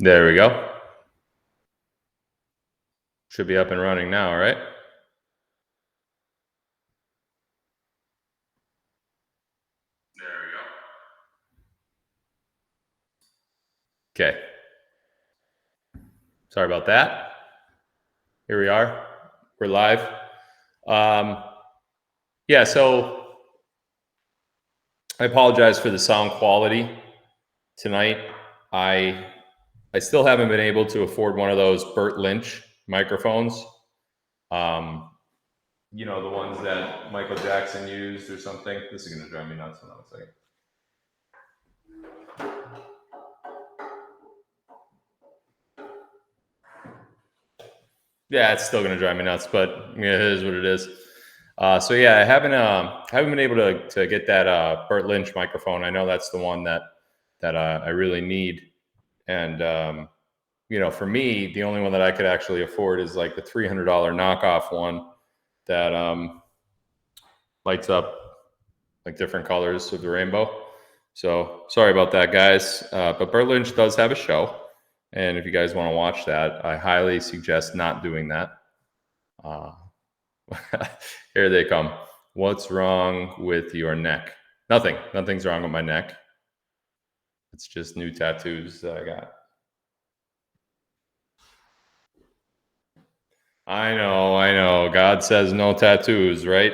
There we go. Should be up and running now, right? There we go. Okay. Sorry about that. Here we are. We're live. Yeah, so I apologize for the sound quality tonight. I still haven't been able to afford one of those Burt Lynch microphones. You know, the ones that Michael Jackson used or something. This is going to drive me nuts. Hold on a second. Yeah, it's still going to drive me nuts, but yeah, it is what it is. So yeah, I haven't been able to get that Burt Lynch microphone. I know that's the one that I really need, and you know, for me, the only one that I could actually afford is like the $300 knockoff one that lights up like different colors of the rainbow. So sorry about that, guys. But Burt Lynch does have a show, and if you guys want to watch that, I highly suggest not doing that. Here they come. What's wrong with your neck? Nothing. Nothing's wrong with my neck. It's just new tattoos that I got. I know. God says no tattoos, right?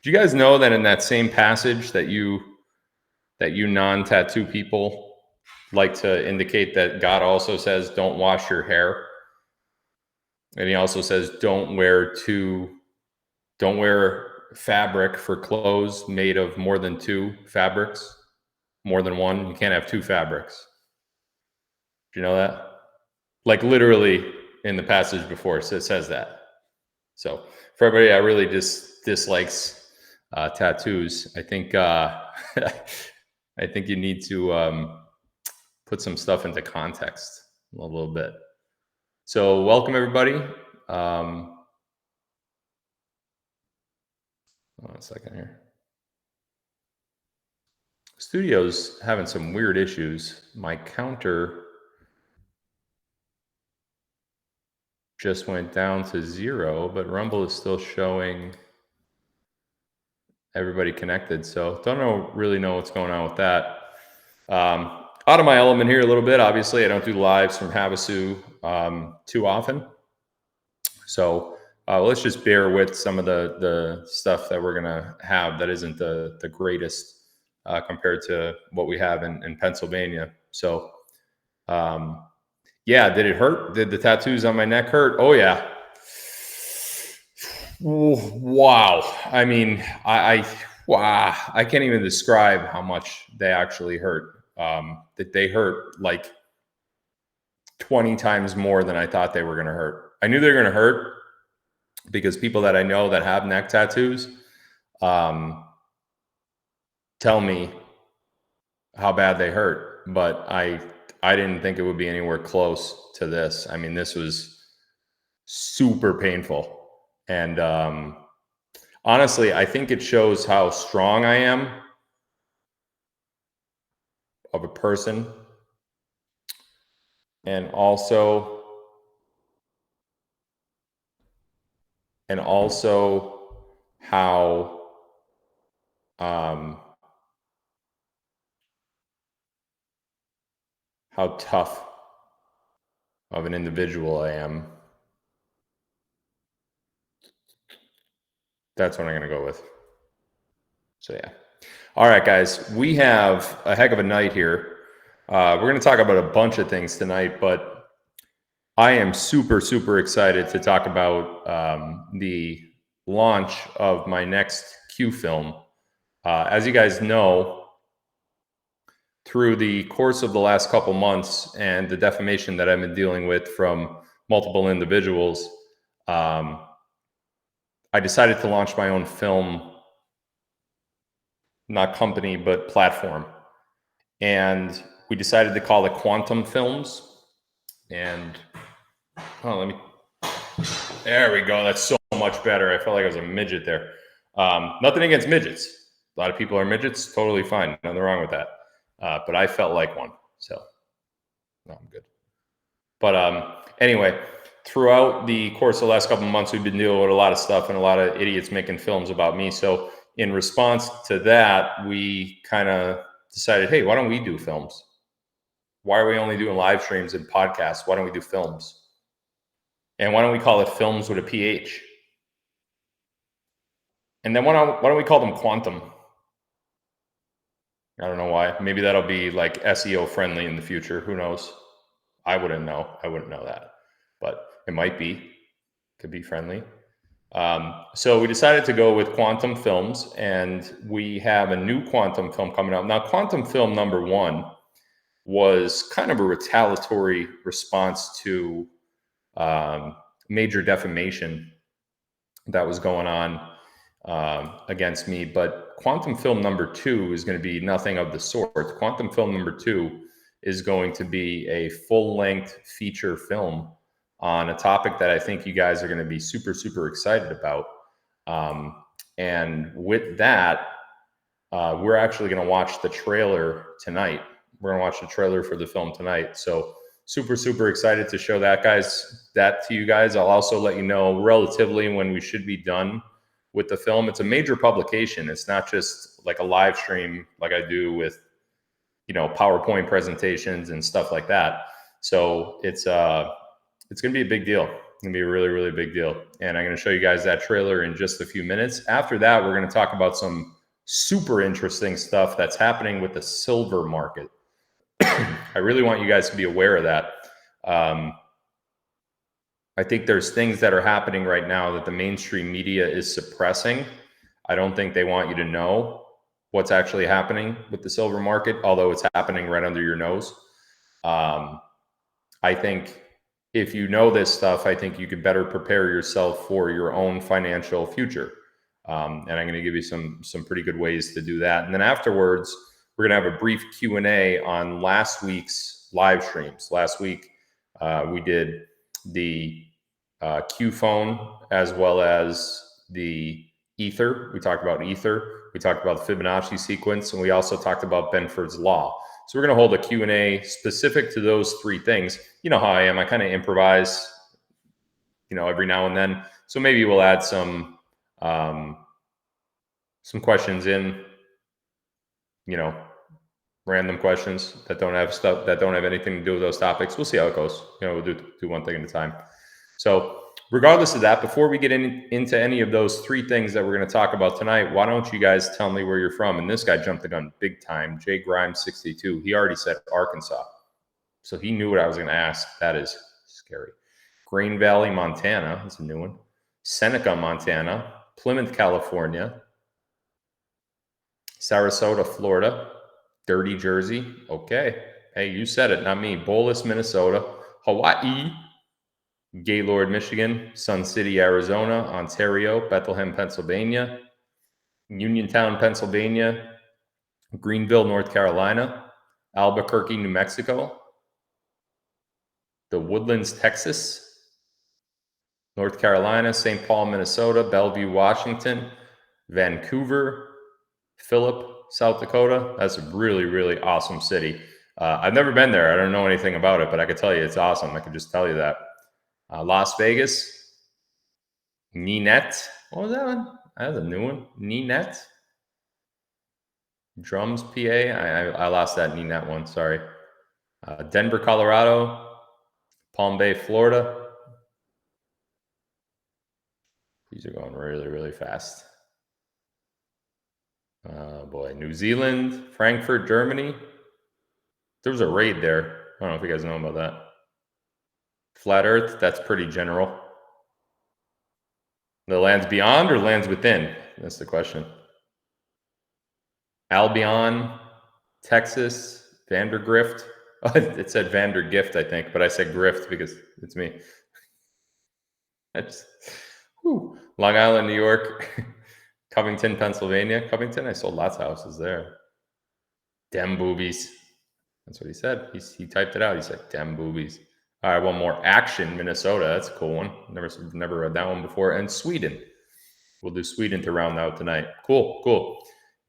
Do you guys know that in that same passage that you non-tattoo people like to indicate that God also says don't wash your hair? And he also says don't wear fabric for clothes made of more than two fabrics, more than one. You can't have two fabrics. Do you know that? Like literally in the passage before, it says that. So for everybody that really just dislikes tattoos, I think I think you need to put some stuff into context a little bit. So welcome everybody. Hold on a second here. Studio's having some weird issues. My counter just went down to 0, but Rumble is still showing everybody connected. So don't really know what's going on with that. Out of my element here a little bit. Obviously, I don't do lives from Havasu too often. So let's just bear with some of the stuff that we're going to have that isn't the greatest compared to what we have in Pennsylvania. So, yeah, did it hurt? Did the tattoos on my neck hurt? Oh, yeah. Wow. I mean, wow. I can't even describe how much they actually hurt. That they hurt like 20 times more than I thought they were going to hurt. I knew they were going to hurt because people that I know that have neck tattoos tell me how bad they hurt, but I didn't think it would be anywhere close to this. I mean, this was super painful. And honestly, I think it shows how strong I am of a person, and also how tough of an individual I am. That's what I'm going to go with. So yeah. All right, guys, we have a heck of a night here. We're going to talk about a bunch of things tonight, but I am super, super excited to talk about the launch of my next Q film. As you guys know, through the course of the last couple months and the defamation that I've been dealing with from multiple individuals, I decided to launch my own film, not company, but platform. And we decided to call it Quantum Films. And there we go. That's so much better. I felt like I was a midget there. Nothing against midgets. A lot of people are midgets. Totally fine. Nothing wrong with that. But I felt like one. So no, I'm good. But anyway, throughout the course of the last couple of months, we've been dealing with a lot of stuff and a lot of idiots making films about me. So in response to that, we kind of decided, hey, why don't we do films? Why are we only doing live streams and podcasts? Why don't we do films? And why don't we call it films with a PH? And then why don't we call them quantum? I don't know why. Maybe that'll be like SEO friendly in the future. Who knows? I wouldn't know. I wouldn't know that, but it might be. Could be friendly. So we decided to go with quantum films, and we have a new quantum film coming out. Now, quantum film number 1 was kind of a retaliatory response to major defamation that was going on against me. But quantum film number 2 is going to be nothing of the sort. Quantum film number 2 is going to be a full-length feature film on a topic that I think you guys are going to be super, super excited about. And with that, we're actually going to watch the trailer tonight. We're going to watch the trailer for the film tonight. So super, super excited to show that to you guys. I'll also let you know relatively when we should be done with the film. It's a major publication. It's not just like a live stream like I do with, PowerPoint presentations and stuff like that. So it's going to be a big deal. It's going to be a really, really big deal. And I'm going to show you guys that trailer in just a few minutes. After that, we're going to talk about some super interesting stuff that's happening with the silver market. I really want you guys to be aware of that. I think there's things that are happening right now that the mainstream media is suppressing. I don't think they want you to know what's actually happening with the silver market, although it's happening right under your nose. I think if you know this stuff, I think you could better prepare yourself for your own financial future. And I'm going to give you some pretty good ways to do that. And then afterwards, we're going to have a brief Q&A on last week's live streams. Last week, we did the Q phone as well as the Ether. We talked about Ether. We talked about the Fibonacci sequence, and we also talked about Benford's Law. So we're going to hold a Q&A specific to those 3 things. You know how I am. I kind of improvise, every now and then. So maybe we'll add some questions in, random questions that don't have anything to do with those topics. We'll see how it goes. We'll do one thing at a time. So regardless of that, before we get into any of those 3 things that we're going to talk about tonight, why don't you guys tell me where you're from? And this guy jumped the gun big time. Jay Grimes 62. He already said Arkansas. So he knew what I was going to ask. That is scary. Green Valley, Montana. That's a new one. Seneca, Montana. Plymouth, California. Sarasota, Florida. Dirty Jersey. Okay. Hey, you said it, not me. Bolus, Minnesota. Hawaii. Gaylord, Michigan. Sun City, Arizona. Ontario. Bethlehem, Pennsylvania. Uniontown, Pennsylvania. Greenville, North Carolina. Albuquerque, New Mexico. The Woodlands, Texas. North Carolina. St. Paul, Minnesota. Bellevue, Washington. Vancouver. Phillip, South Dakota. That's a really, really awesome city. I've never been there. I don't know anything about it, but I could tell you it's awesome. I could just tell you that. Las Vegas. Ninette. What was that one? That's a new one. Ninette. Drums, PA. I lost that Ninette one. Sorry. Denver, Colorado. Palm Bay, Florida. These are going really, really fast. Oh boy, New Zealand, Frankfurt, Germany. There was a raid there. I don't know if you guys know about that. Flat Earth, that's pretty general. The lands beyond or lands within? That's the question. Albion, Texas, Vandergrift. Oh, it said Vandergift, I think, but I said Grift because it's me. Long Island, New York. Covington, Pennsylvania. Covington, I sold lots of houses there. Dem boobies. That's what he said. He typed it out. He said, dem boobies. All right, one more. Action, Minnesota. That's a cool one. Never read that one before. And Sweden. We'll do Sweden to round out tonight. Cool.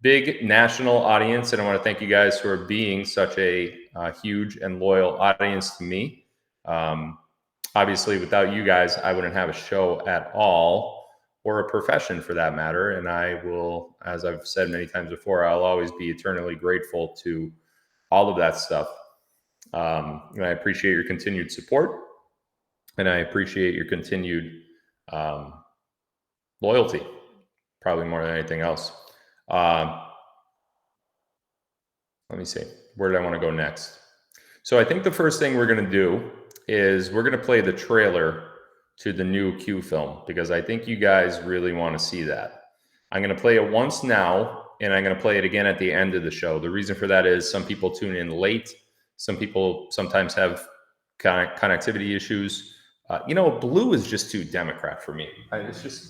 Big national audience, and I want to thank you guys for being such a huge and loyal audience to me. Obviously, without you guys, I wouldn't have a show at all, or a profession for that matter. And I will, as I've said many times before, I'll always be eternally grateful to all of that stuff. And I appreciate your continued support, and I appreciate your continued loyalty, probably more than anything else. Let me see. Where did I want to go next? So I think the first thing we're going to do is we're going to play the trailer to the new Q film, because I think you guys really want to see that. I'm going to play it once now, and I'm going to play it again at the end of the show. The reason for that is some people tune in late. Some people sometimes have connectivity issues. Blue is just too Democrat for me. I can't do it.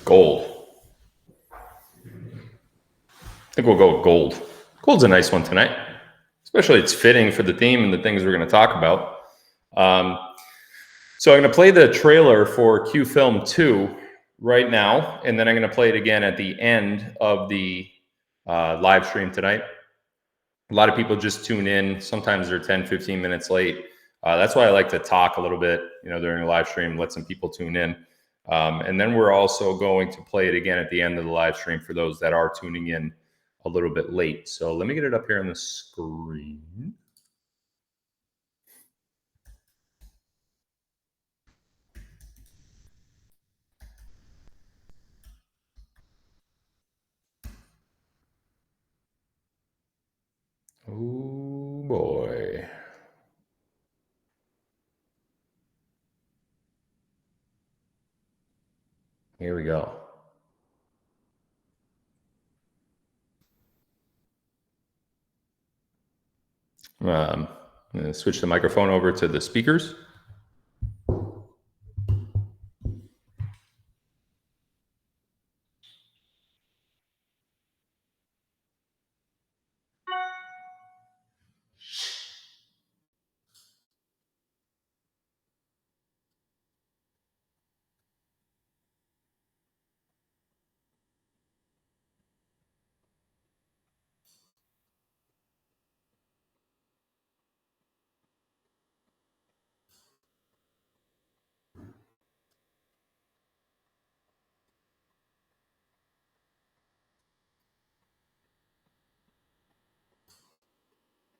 Gold. I think we'll go with gold. Gold's a nice one tonight. Especially it's fitting for the theme and the things we're going to talk about. So I'm going to play the trailer for Q Film 2 right now, and then I'm going to play it again at the end of the live stream tonight. A lot of people just tune in. Sometimes they're 10, 15 minutes late. That's why I like to talk a little bit, during the live stream, let some people tune in. And then we're also going to play it again at the end of the live stream for those that are tuning in a little bit late. So let me get it up here on the screen. Oh boy. Here we go. I'm going to switch the microphone over to the speakers.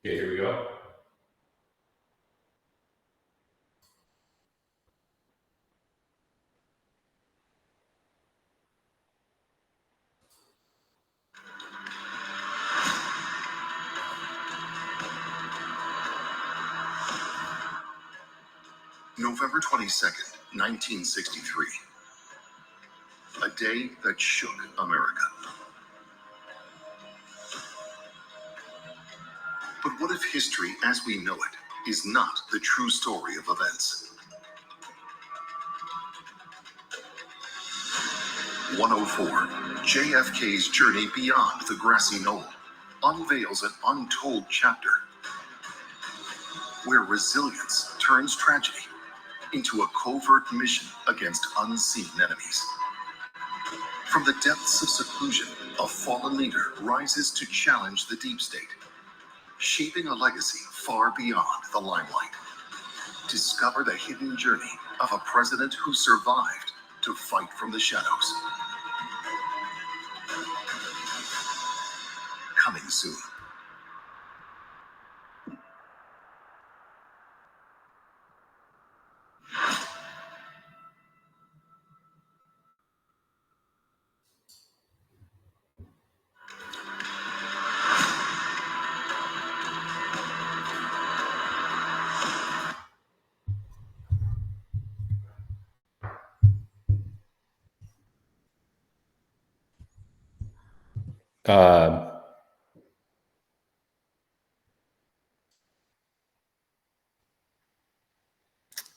Okay, here we go. November 22nd, 1963. A day that shook America. But what if history as we know it is not the true story of events? 104, JFK's journey beyond the grassy knoll unveils an untold chapter where resilience turns tragedy into a covert mission against unseen enemies. From the depths of seclusion, a fallen leader rises to challenge the deep state, shaping a legacy far beyond the limelight. Discover the hidden journey of a president who survived to fight from the shadows. Coming soon.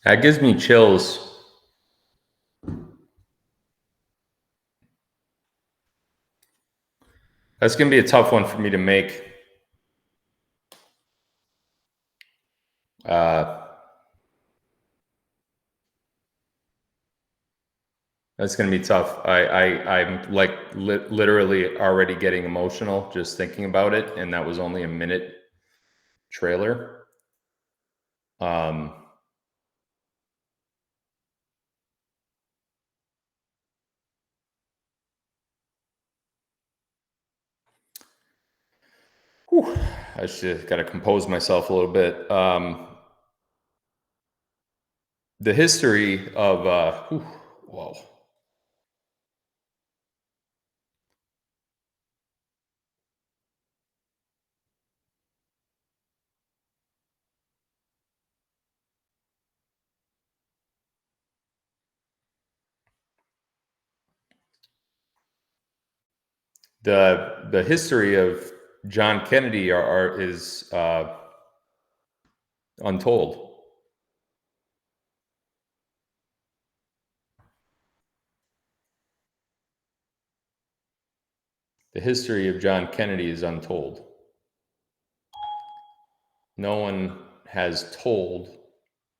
That gives me chills. That's going to be a tough one for me to make. That's going to be tough. I'm like literally already getting emotional just thinking about it, and that was only a minute trailer. Whew, I should got to compose myself a little bit. The history of whoa. The history of John Kennedy is untold. The history of John Kennedy is untold. No one has told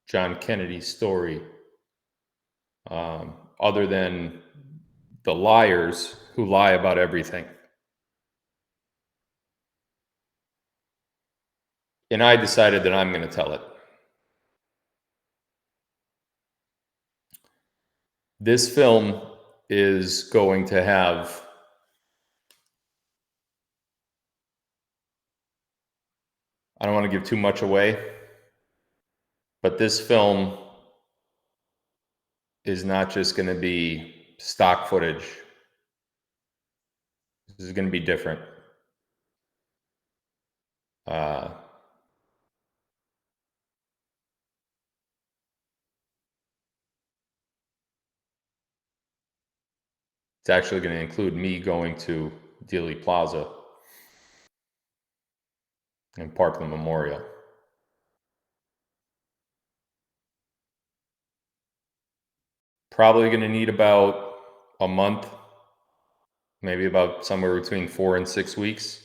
John Kennedy's story other than the liars who lie about everything. And I decided that I'm going to tell it. This film is going to have I don't want to give too much away, but this film is not just going to be stock footage. This is going to be different. It's actually going to include me going to Dealey Plaza and Parkland Memorial. Probably going to need about a month, maybe about somewhere between 4 and 6 weeks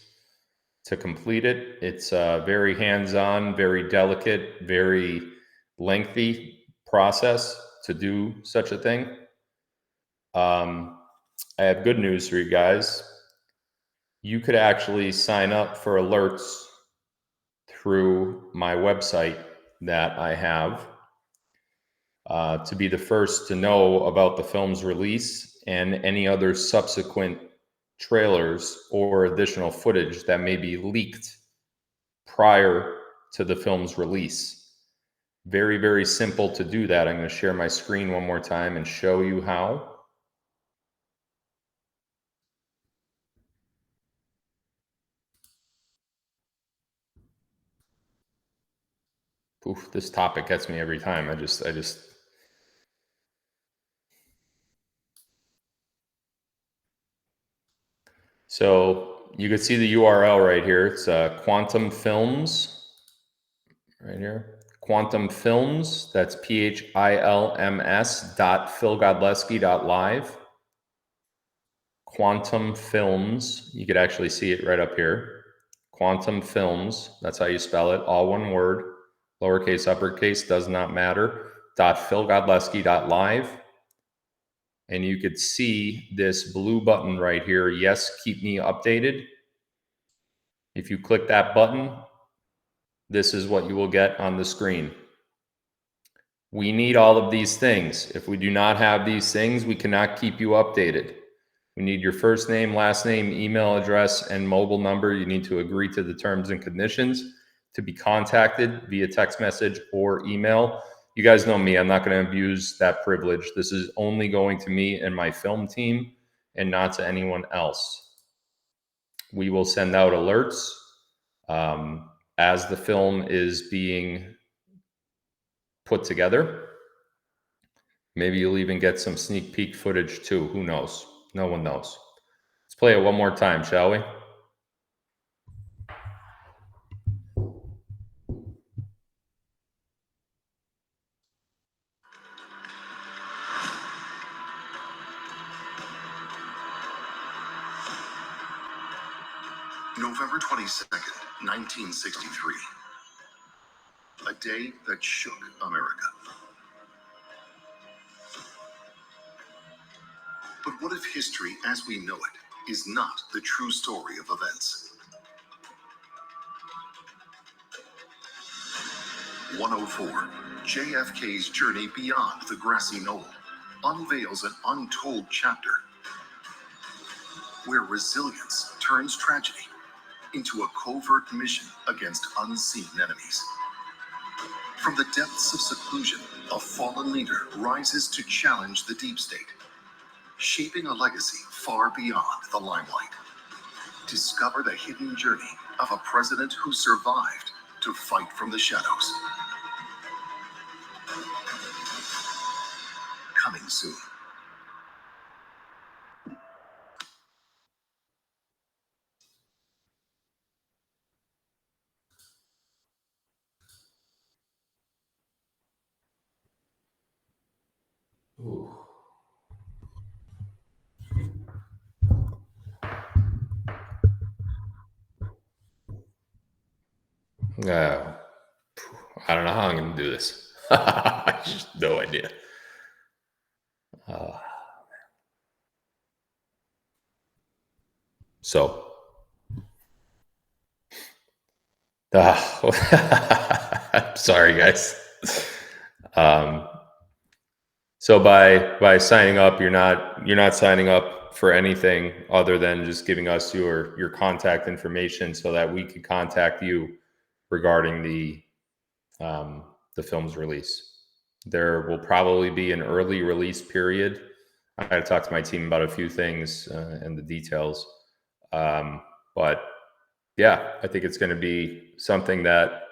to complete it. It's very hands-on, very delicate, very lengthy process to do such a thing. I have good news for you guys. You could actually sign up for alerts through my website that I have to be the first to know about the film's release and any other subsequent trailers or additional footage that may be leaked prior to the film's release. Very, very simple to do that. I'm going to share my screen one more time and show you how. Oof, this topic gets me every time. I just So you can see the URL right here. It's Quantum Films right here. Quantum Films. That's PHILMS.philgodlewski.live. Quantum Films. You could actually see it right up here. Quantum Films. That's how you spell it. All one word. Lowercase, uppercase, does not matter. .philgodlewski.live. And you could see this blue button right here. Yes, keep me updated. If you click that button, this is what you will get on the screen. We need all of these things. If we do not have these things, we cannot keep you updated. We need your first name, last name, email address, and mobile number. You need to agree to the terms and conditions to be contacted via text message or email. You guys know me. I'm not going to abuse that privilege. This is only going to me and my film team and not to anyone else. We will send out alerts as the film is being put together. Maybe you'll even get some sneak peek footage too. Who knows? No one knows. Let's play it one more time, shall we? November 22nd, 1963. A a day that shook America. But what if history as we know it is not the true story of events? 104, JFK's journey beyond the grassy knoll unveils an untold chapter where resilience turns tragedy into a covert mission against unseen enemies. From the depths of seclusion, a fallen leader rises to challenge the deep state, shaping a legacy far beyond the limelight. Discover the hidden journey of a president who survived to fight from the shadows. Coming soon. Ooh. I don't know how I'm going to do this. I just no idea. So, I'm sorry, guys. So by signing up, you're not signing up for anything other than just giving us your contact information so that we can contact you regarding the film's release. There will probably be an early release period. I had to talk to my team about a few things and the details. But yeah, I think it's going to be something that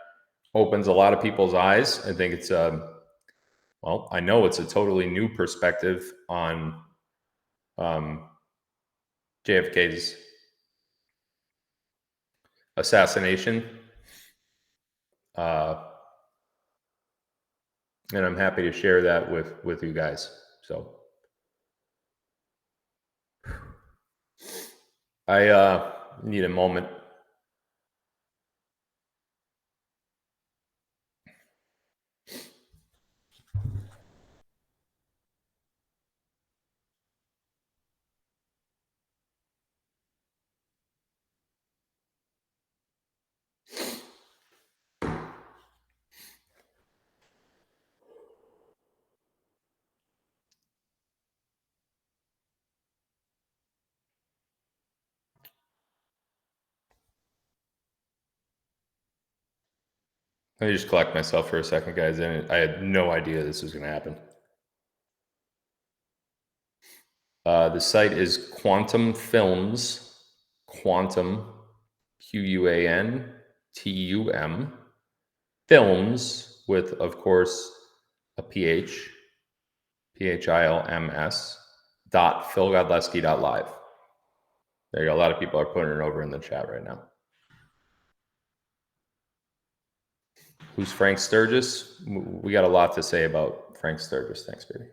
opens a lot of people's eyes. I think it's well, I know it's a totally new perspective on JFK's assassination. And I'm happy to share that with you guys. So I need a moment. Let me just collect myself for a second, guys. I had no idea this was going to happen. The site is Quantum Films, Quantum, QUANTUM, Films with, of course, a PH, PHILMS, .philgodlewski.live. There you go. A lot of people are putting it over in the chat right now. Who's Frank Sturgis? We got a lot to say about Frank Sturgis. Thanks, baby.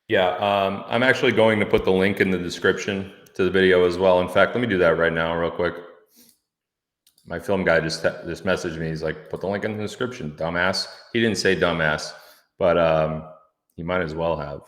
Yeah, I'm actually going to put the link in the description to the video as well. In fact, let me do that right now real quick. My film guy just messaged me. He's like, put the link in the description, dumbass. He didn't say dumbass, but he might as well have.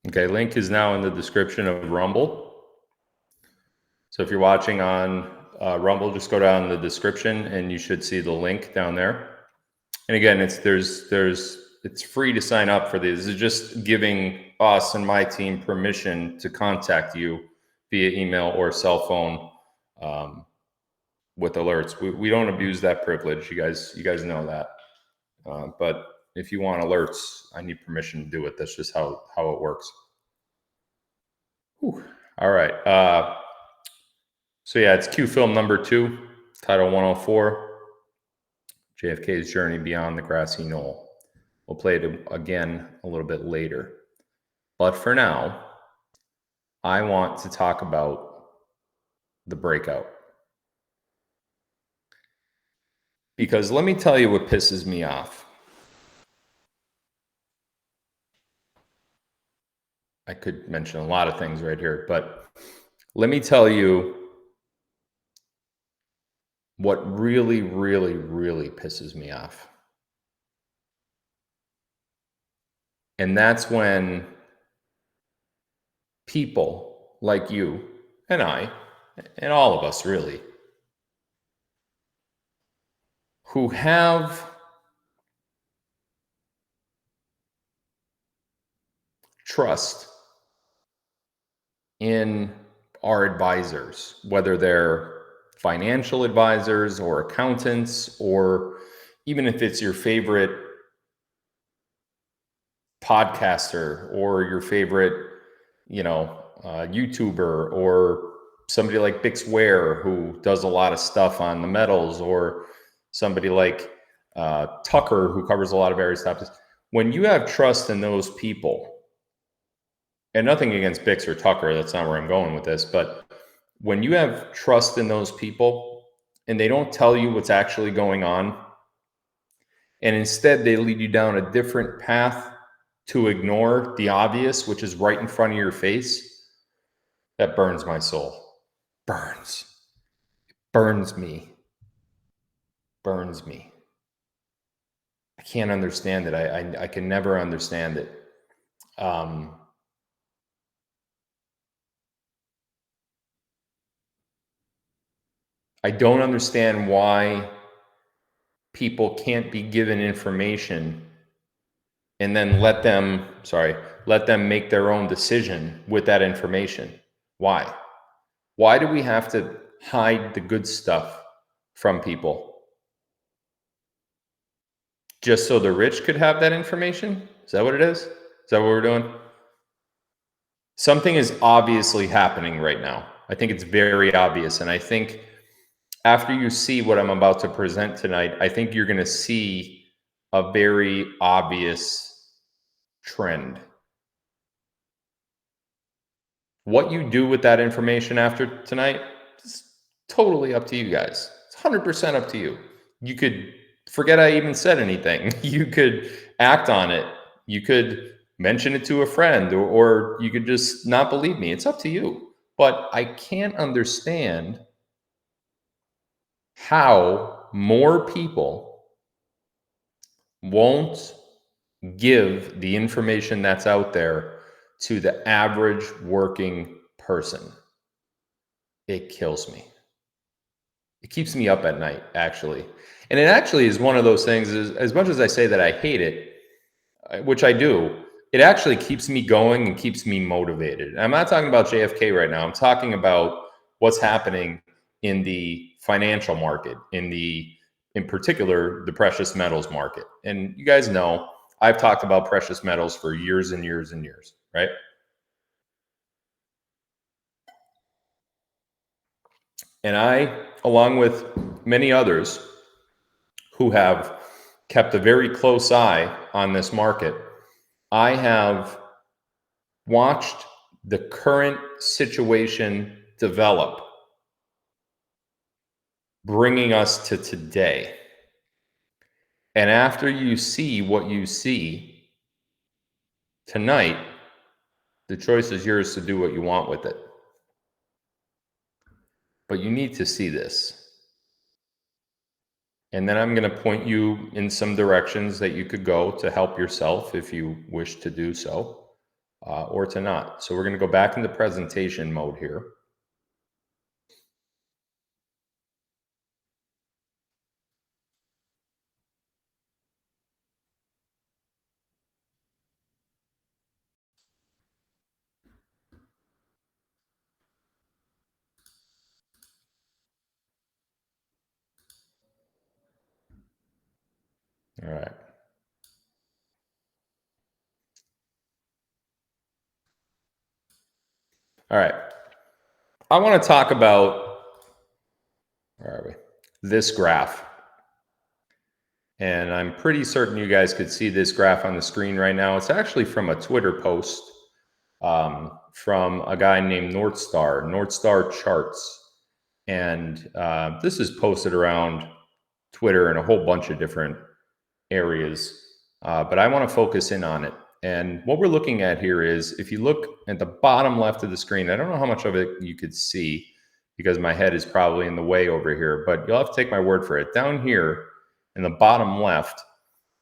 Okay, link is now in the description of Rumble. So if you're watching on Rumble, just go down in the description and you should see the link down there. And again, it's free to sign up for these. It's just giving us and my team permission to contact you via email or cell phone with alerts. We don't abuse that privilege. You guys know that. But if you want alerts, I need permission to do it. That's just how it works. Whew. All right. So yeah, it's Q film number 2, title 104, JFK's Journey Beyond the Grassy Knoll. We'll play it again a little bit later. But for now, I want to talk about the breakout. Because let me tell you what pisses me off. I could mention a lot of things right here, but let me tell you what really, really, really pisses me off. And that's when people like you and I, and all of us really, who have trust in our advisors, whether they're financial advisors or accountants, or even if it's your favorite podcaster or your favorite, YouTuber, or somebody like Bix Ware who does a lot of stuff on the metals, or somebody like Tucker who covers a lot of various topics. When you have trust in those people, and nothing against Bix or Tucker, that's not where I'm going with this, but when you have trust in those people and they don't tell you what's actually going on, and instead they lead you down a different path to ignore the obvious, which is right in front of your face, that burns my soul. Burns me. I can't understand it. I can never understand it. I don't understand why people can't be given information and then let them make their own decision with that information. Why? Why do we have to hide the good stuff from people? Just so the rich could have that information? Is that what it is? Is that what we're doing? Something is obviously happening right now. I think it's very obvious. And I think after you see what I'm about to present tonight, I think you're going to see a very obvious trend. What you do with that information after tonight is totally up to you guys. It's 100% up to you. You could forget I even said anything. You could act on it. You could mention it to a friend, or you could just not believe me. It's up to you. But I can't understand how more people won't give the information that's out there to the average working person. It kills me. It keeps me up at night, actually. And it actually is one of those things, as much as I say that I hate it, which I do, it actually keeps me going and keeps me motivated. I'm not talking about JFK right now. I'm talking about what's happening in the financial market, in particular, the precious metals market. And you guys know, I've talked about precious metals for years and years and years, right? And I, along with many others who have kept a very close eye on this market, I have watched the current situation develop, bringing us to today. And after you see what you see tonight, the choice is yours to do what you want with it. But you need to see this. And then I'm going to point you in some directions that you could go to help yourself if you wish to do so, or to not. So we're going to go back into presentation mode here. All right. All right. I want to talk about, where are we? This graph. And I'm pretty certain you guys could see this graph on the screen right now. It's actually from a Twitter post from a guy named North Star Charts. And this is posted around Twitter and a whole bunch of different areas. But I want to focus in on it. And what we're looking at here is, if you look at the bottom left of the screen, I don't know how much of it you could see because my head is probably in the way over here, but you'll have to take my word for it. Down here in the bottom left,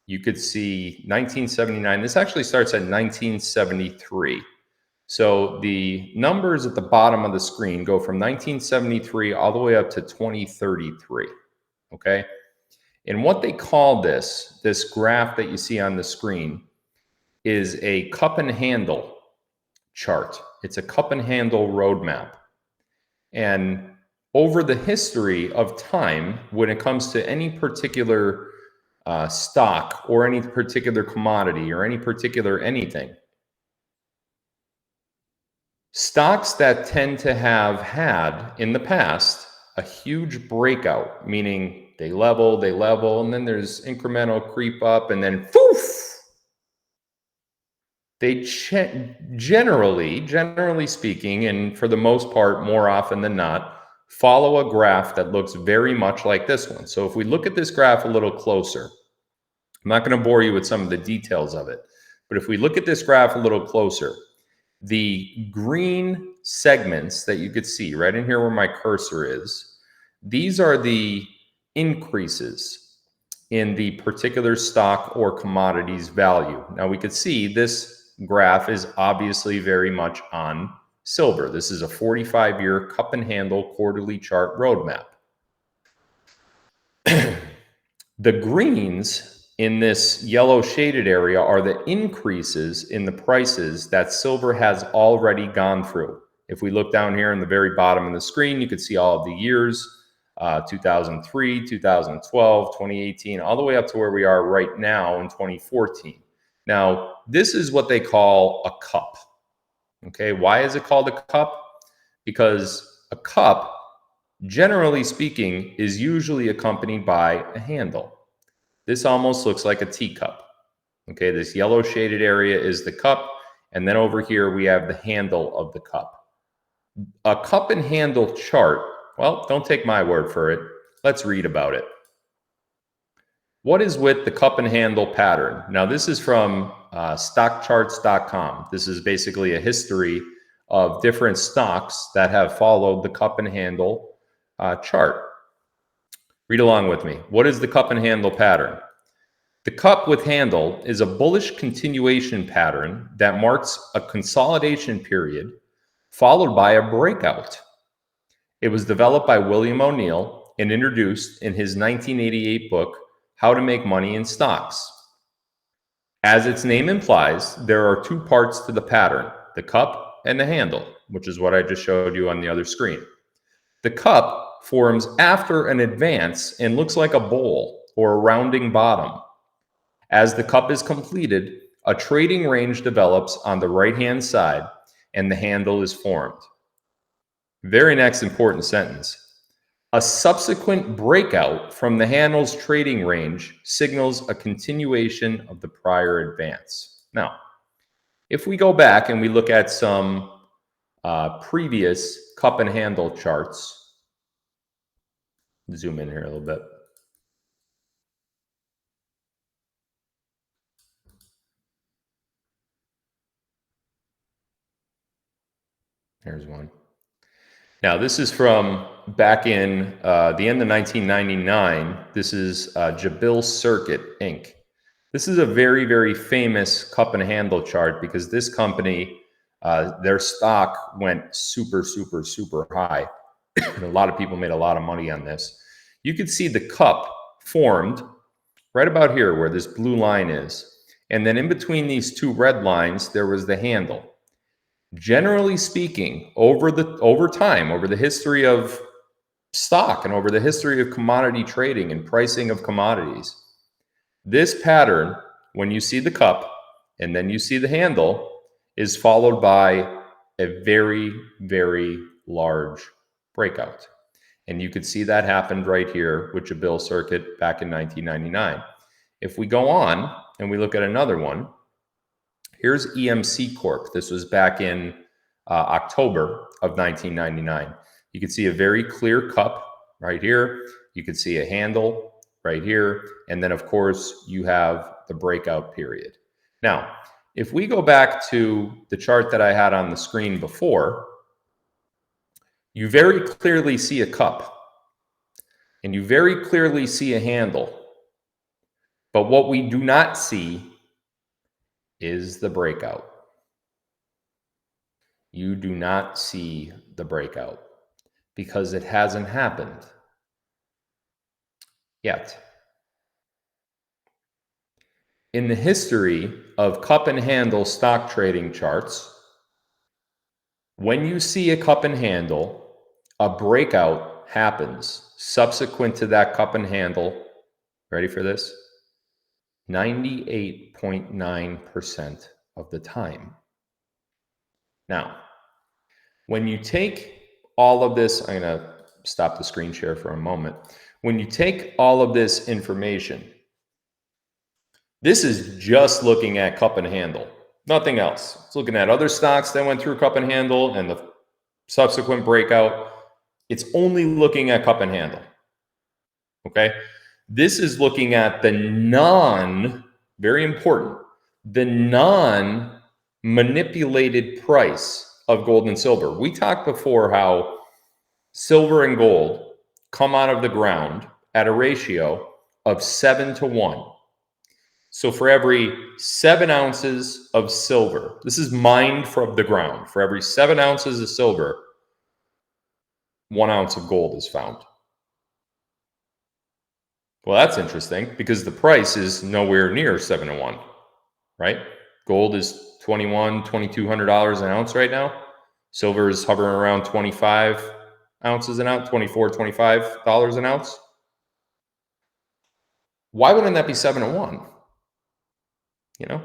you could see 1979. This actually starts at 1973. So the numbers at the bottom of the screen go from 1973 all the way up to 2033, okay? And what they call this graph that you see on the screen is a cup and handle chart. It's a cup and handle roadmap. And over the history of time, when it comes to any particular stock or any particular commodity or any particular anything, stocks that tend to have had in the past a huge breakout, meaning they level, and then there's incremental creep up, and then poof, they generally speaking, and for the most part, more often than not, follow a graph that looks very much like this one. So if we look at this graph a little closer, I'm not going to bore you with some of the details of it, but if we look at this graph a little closer, the green segments that you could see right in here where my cursor is, these are the increases in the particular stock or commodity's value. Now we could see this graph is obviously very much on silver. This is a 45-year cup and handle quarterly chart roadmap. The greens in this yellow shaded area are the increases in the prices that silver has already gone through. If we look down here in the very bottom of the screen, you can see all of the years, 2003, 2012, 2018, all the way up to where we are right now in 2014. Now, this is what they call a cup. Okay, why is it called a cup? Because a cup, generally speaking, is usually accompanied by a handle. This almost looks like a teacup. Okay, this yellow shaded area is the cup, and then over here we have the handle of the cup. A cup and handle chart, well, don't take my word for it. Let's read about it. What is with the cup and handle pattern? Now, this is from stockcharts.com. This is basically a history of different stocks that have followed the cup and handle chart. Read along with me. What is the cup and handle pattern? The cup with handle is a bullish continuation pattern that marks a consolidation period followed by a breakout. It was developed by William O'Neill and introduced in his 1988 book, How to Make Money in Stocks. As its name implies, there are two parts to the pattern, the cup and the handle, which is what I just showed you on the other screen. The cup forms after an advance and looks like a bowl or a rounding bottom. As the cup is completed, a trading range develops on the right-hand side and the handle is formed. Very next important sentence. A subsequent breakout from the handle's trading range signals a continuation of the prior advance. Now, if we go back and we look at some previous cup and handle charts, zoom in here a little bit. Here's one. Now, this is from back in the end of 1999. This is Jabil Circuit, Inc. This is a very, very famous cup and handle chart because this company, their stock went super, super, super high. And a lot of people made a lot of money on this. You could see the cup formed right about here where this blue line is. And then in between these two red lines, there was the handle. Generally speaking, over time, over the history of stock and over the history of commodity trading and pricing of commodities, This pattern, when you see the cup and then you see the handle, is followed by a very, very large breakout. And you could see that happened right here with Jabil Circuit back in 1999. If we go on and we look at another one, here's EMC Corp. This was back in October of 1999. You can see a very clear cup right here. You can see a handle right here. And then, of course, you have the breakout period. Now, if we go back to the chart that I had on the screen before, you very clearly see a cup and you very clearly see a handle. But what we do not see is the breakout. You do not see the breakout because it hasn't happened yet. In the history of cup and handle stock trading charts, when you see a cup and handle, a breakout happens subsequent to that cup and handle. Ready for this? 98.9% of the time. Now, when you take all of this, I'm going to stop the screen share for a moment. When you take all of this information, this is just looking at cup and handle, nothing else. It's looking at other stocks that went through cup and handle and the subsequent breakout. It's only looking at cup and handle. Okay? This is looking at the very important, the non-manipulated price of gold and silver. We talked before how silver and gold come out of the ground at a ratio of 7-to-1. So for every 7 ounces of silver, this is mined from the ground. For every 7 ounces of silver, 1 ounce of gold is found. Well, that's interesting because the price is nowhere near 7-to-1, right? Gold is $2,200 an ounce right now. Silver is hovering around 25 ounces an ounce, $24, $25 an ounce. Why wouldn't that be 7-to-1? You know,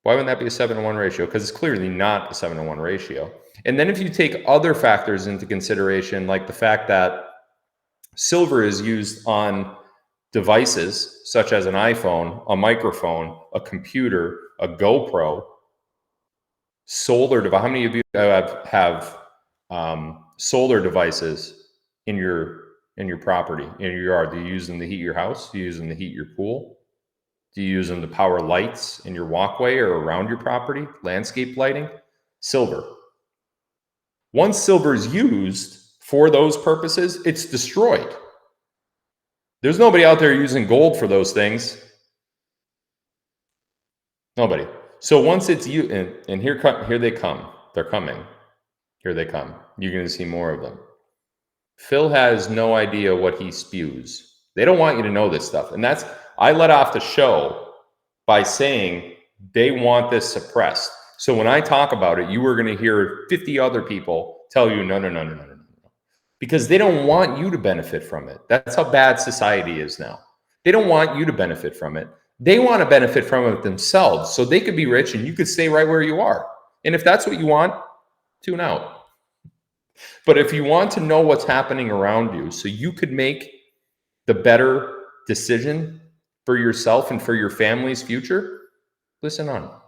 why wouldn't that be a 7-to-1 ratio? Because it's clearly not a 7-to-1 ratio. And then if you take other factors into consideration, like the fact that silver is used on devices such as an iPhone, a microphone, a computer, a GoPro, solar device. How many of you have solar devices in your property, in your yard? Do you use them to heat your house? Do you use them to heat your pool? Do you use them to power lights in your walkway or around your property? Landscape lighting? Silver. Once silver is used for those purposes, it's destroyed. There's nobody out there using gold for those things. Nobody. So once it's used, and here they come. They're coming. Here they come. You're going to see more of them. Phil has no idea what he spews. They don't want you to know this stuff. And I let off the show by saying they want this suppressed. So when I talk about it, you are going to hear 50 other people tell you, no. Because they don't want you to benefit from it. That's how bad society is now. They don't want you to benefit from it. They want to benefit from it themselves so they could be rich and you could stay right where you are. And if that's what you want, tune out. But if you want to know what's happening around you so you could make the better decision for yourself and for your family's future, listen on.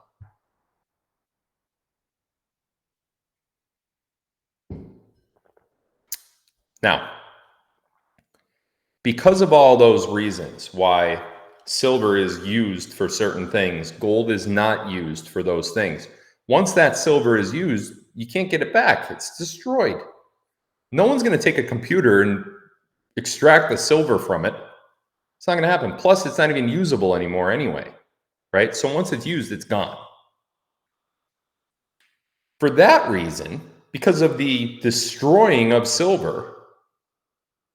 Now, because of all those reasons why silver is used for certain things, gold is not used for those things. Once that silver is used, you can't get it back. It's destroyed. No one's going to take a computer and extract the silver from it. It's not going to happen. Plus, it's not even usable anymore anyway, right? So once it's used, it's gone. For that reason, because of the destroying of silver,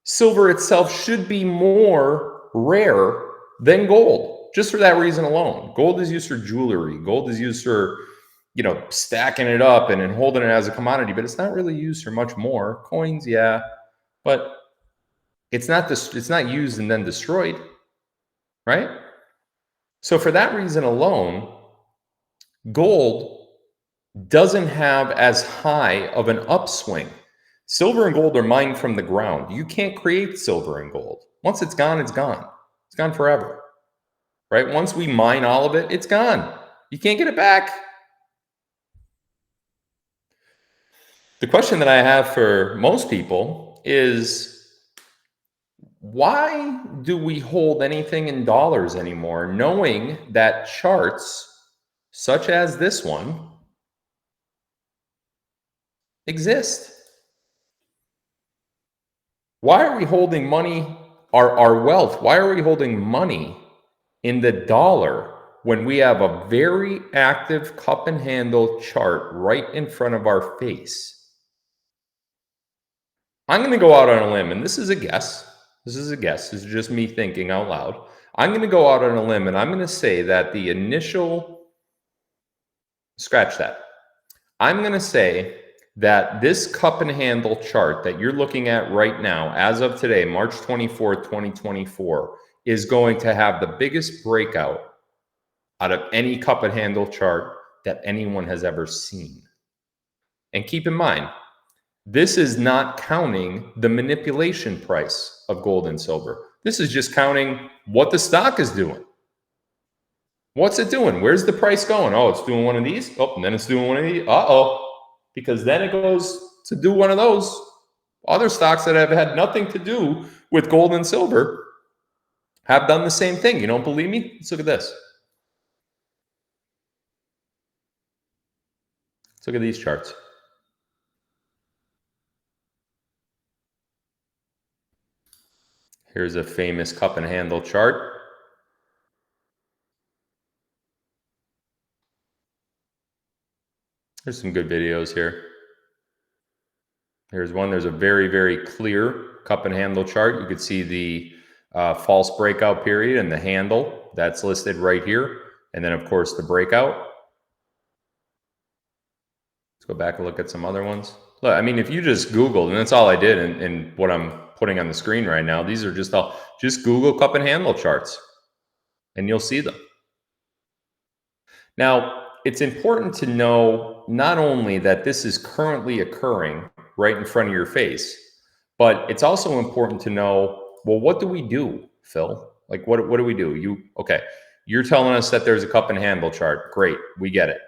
silver itself should be more rare than gold, just for that reason alone. Gold is used for jewelry. Gold is used for, stacking it up and holding it as a commodity, but it's not really used for much more. Coins, yeah, but it's not used and then destroyed, right? So for that reason alone, gold doesn't have as high of an upswing. Silver and gold are mined from the ground. You can't create silver and gold. Once it's gone, it's gone. It's gone forever, right? Once we mine all of it, it's gone. You can't get it back. The question that I have for most people is, why do we hold anything in dollars anymore, knowing that charts such as this one exist? Why are we holding money, our wealth? Why are we holding money in the dollar when we have a very active cup and handle chart right in front of our face? I'm going to go out on a limb, and this is a guess. This is just me thinking out loud. I'm going to go out on a limb, and I'm going to say that the initial, scratch that. I'm going to say that this cup and handle chart that you're looking at right now, as of today, March 24th, 2024, is going to have the biggest breakout out of any cup and handle chart that anyone has ever seen. And keep in mind, this is not counting the manipulation price of gold and silver. This is just counting what the stock is doing. What's it doing? Where's the price going? Oh, it's doing one of these. Oh, and then it's doing one of these. Uh-oh. Because then it goes to do one of those other stocks that have had nothing to do with gold and silver have done the same thing. You don't believe me? Let's look at this. Let's look at these charts. Here's a famous cup and handle chart. There's some good videos here. Here's one. There's a very, very clear cup and handle chart. You could see the false breakout period and the handle. That's listed right here. And then, of course, the breakout. Let's go back and look at some other ones. Look, I mean, if you just Googled, and that's all I did, and what I'm putting on the screen right now, these are just Google cup and handle charts, and you'll see them. Now, it's important to know not only that this is currently occurring right in front of your face, but it's also important to know, well, what do we do, Phil? Like, what do we do? You're telling us that there's a cup and handle chart. Great, we get it.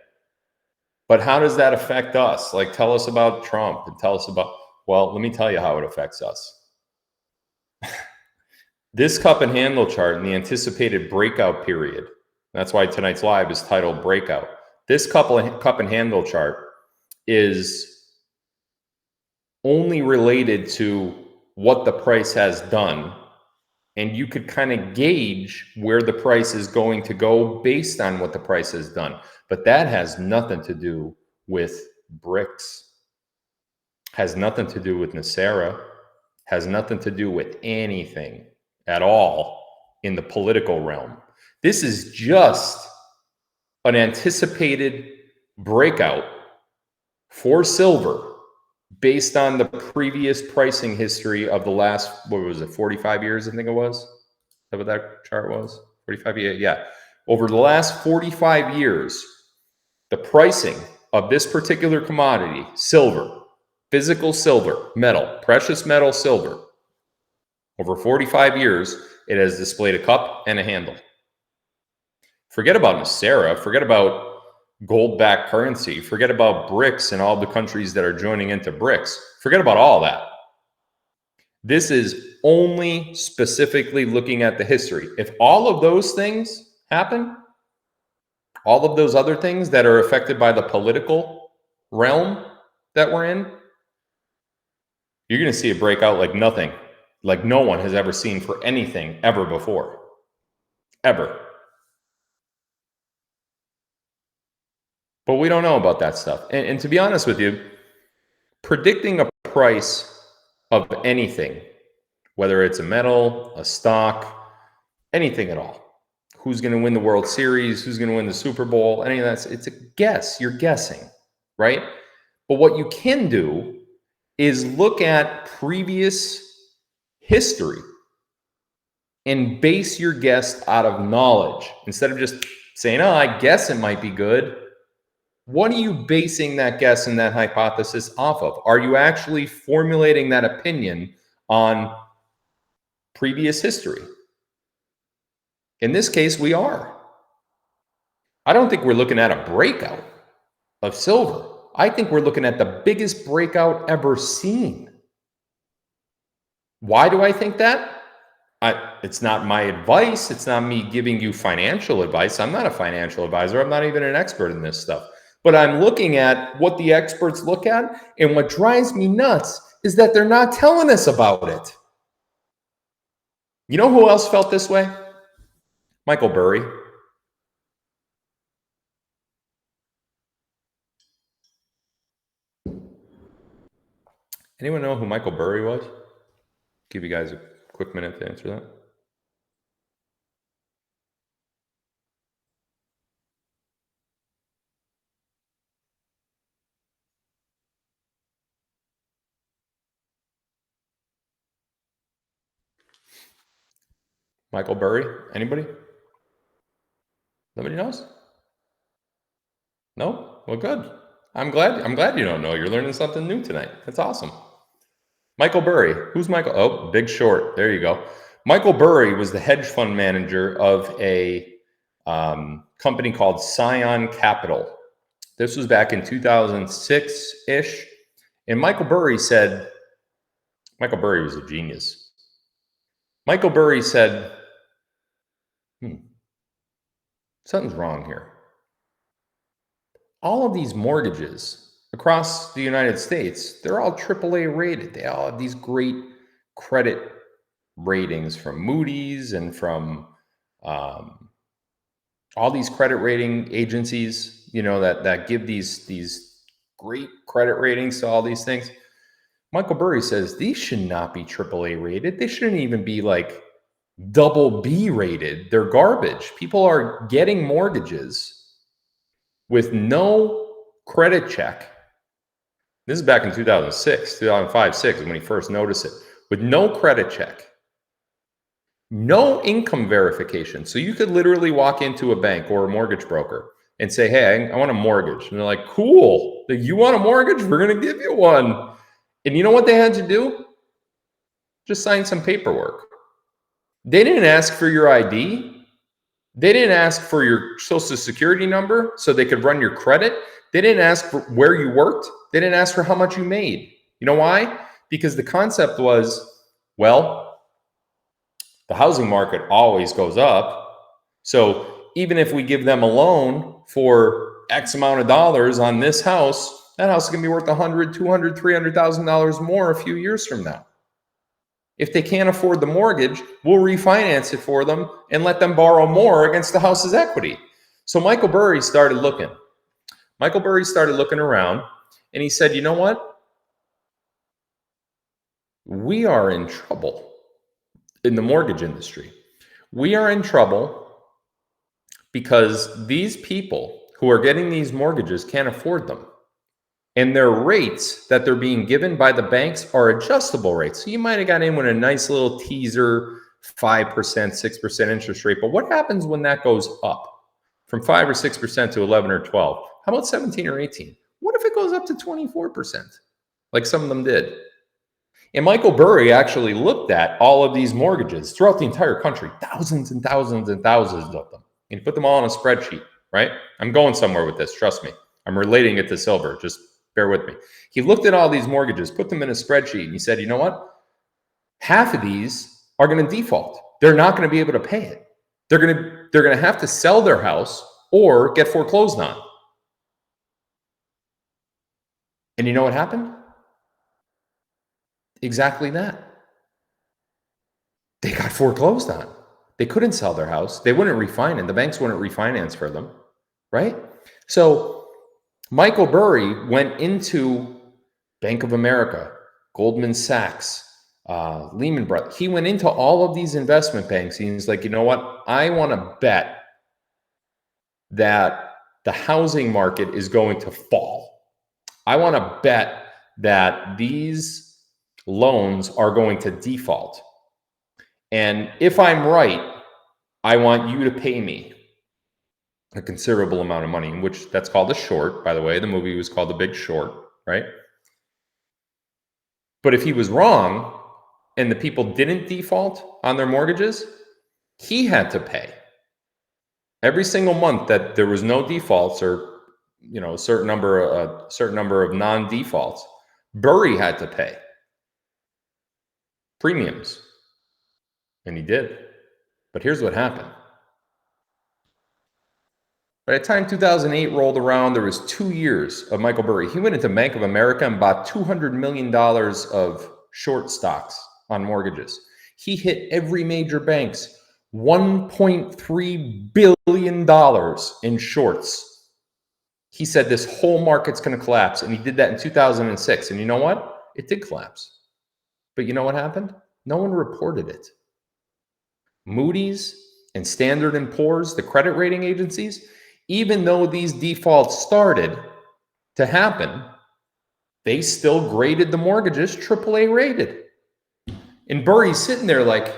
But how does that affect us? Like, tell us about Trump and tell us about, well, let me tell you how it affects us. This cup and handle chart in the anticipated breakout period, that's why tonight's live is titled Breakout. This cup and handle chart is only related to what the price has done. And you could kind of gauge where the price is going to go based on what the price has done. But that has nothing to do with BRICS, has nothing to do with NESARA, has nothing to do with anything at all in the political realm. This is just an anticipated breakout for silver based on the previous pricing history of the last, 45 years, I think it was? Is that what that chart was? 45 years, yeah. Over the last 45 years, the pricing of this particular commodity, silver, physical silver, metal, precious metal silver, over 45 years, it has displayed a cup and a handle. Forget about NESARA, forget about gold-backed currency, forget about BRICS and all the countries that are joining into BRICS. Forget about all that. This is only specifically looking at the history. If all of those things happen, all of those other things that are affected by the political realm that we're in, you're going to see a breakout like nothing, like no one has ever seen for anything ever before. Ever. But we don't know about that stuff. And to be honest with you, predicting a price of anything, whether it's a metal, a stock, anything at all, who's going to win the World Series, who's going to win the Super Bowl, any of that, it's a guess. You're guessing, right? But what you can do is look at previous history and base your guess out of knowledge instead of just saying, oh, I guess it might be good. What are you basing that guess and that hypothesis off of? Are you actually formulating that opinion on previous history? In this case, we are. I don't think we're looking at a breakout of silver. I think we're looking at the biggest breakout ever seen. Why do I think that? It's not my advice. It's not me giving you financial advice. I'm not a financial advisor. I'm not even an expert in this stuff. But I'm looking at what the experts look at, and what drives me nuts is that they're not telling us about it. You know who else felt this way? Michael Burry. Anyone know who Michael Burry was? Give you guys a quick minute to answer that. Michael Burry? Anybody? Nobody knows? No? Well, good. I'm glad you don't know. You're learning something new tonight. That's awesome. Michael Burry. Who's Michael? Oh, Big Short. There you go. Michael Burry was the hedge fund manager of a company called Scion Capital. This was back in 2006-ish. And Michael Burry said, Michael Burry was a genius. Michael Burry said, something's wrong here. All of these mortgages across the United States, they're all AAA rated. They all have these great credit ratings from Moody's and from all these credit rating agencies, you know, that give these great credit ratings to all these things. Michael Burry says these should not be AAA rated. They shouldn't even be like BB rated. They're garbage. People are getting mortgages with no credit check. This is back in 2006, 2005, 6 when he first noticed it. With no credit check, no income verification. So you could literally walk into a bank or a mortgage broker and say, hey, I want a mortgage. And they're like, cool. You want a mortgage? We're going to give you one. And you know what they had to do? Just sign some paperwork. They didn't ask for your ID. They didn't ask for your social security number so they could run your credit. They didn't ask for where you worked. They didn't ask for how much you made. You know why? Because the concept was, well, the housing market always goes up. So even if we give them a loan for X amount of dollars on this house, that house is going to be worth $100,000, $200,000, $300,000 more a few years from now. If they can't afford the mortgage, we'll refinance it for them and let them borrow more against the house's equity. So Michael Burry started looking. Michael Burry started looking around, and he said, you know what? We are in trouble in the mortgage industry. We are in trouble because these people who are getting these mortgages can't afford them. And their rates that they're being given by the banks are adjustable rates. So you might have got in with a nice little teaser 5%, 6% interest rate. But what happens when that goes up from 5 or 6% to 11 or 12? How about 17 or 18? What if it goes up to 24%? Like some of them did. And Michael Burry actually looked at all of these mortgages throughout the entire country, thousands and thousands and thousands of them. And he put them all on a spreadsheet, right? I'm going somewhere with this, trust me. I'm relating it to silver, just bear with me. He looked at all these mortgages, put them in a spreadsheet, and he said, you know what? Half of these are going to default. They're not going to be able to pay it. They're going to have to sell their house or get foreclosed on. And you know what happened? Exactly that. They got foreclosed on. They couldn't sell their house. They wouldn't refinance. The banks wouldn't refinance for them, right? So Michael Burry went into Bank of America, Goldman Sachs, Lehman Brothers. He went into all of these investment banks. And he's like, you know what? I want to bet that the housing market is going to fall. I want to bet that these loans are going to default. And if I'm right, I want you to pay me a considerable amount of money, in which that's called a short, by the way. The movie was called The Big Short, right? But if he was wrong and the people didn't default on their mortgages, he had to pay. Every single month that there was no defaults, or a certain number of non-defaults, Burry had to pay premiums. And he did. But here's what happened. By the time 2008 rolled around, there was 2 years of Michael Burry. He went into Bank of America and bought $200 million of short stocks on mortgages. He hit every major bank's $1.3 billion in shorts. He said this whole market's going to collapse, and he did that in 2006. And you know what? It did collapse. But you know what happened? No one reported it. Moody's and Standard & Poor's, the credit rating agencies, even though these defaults started to happen, they still graded the mortgages AAA rated. And Burry's sitting there like,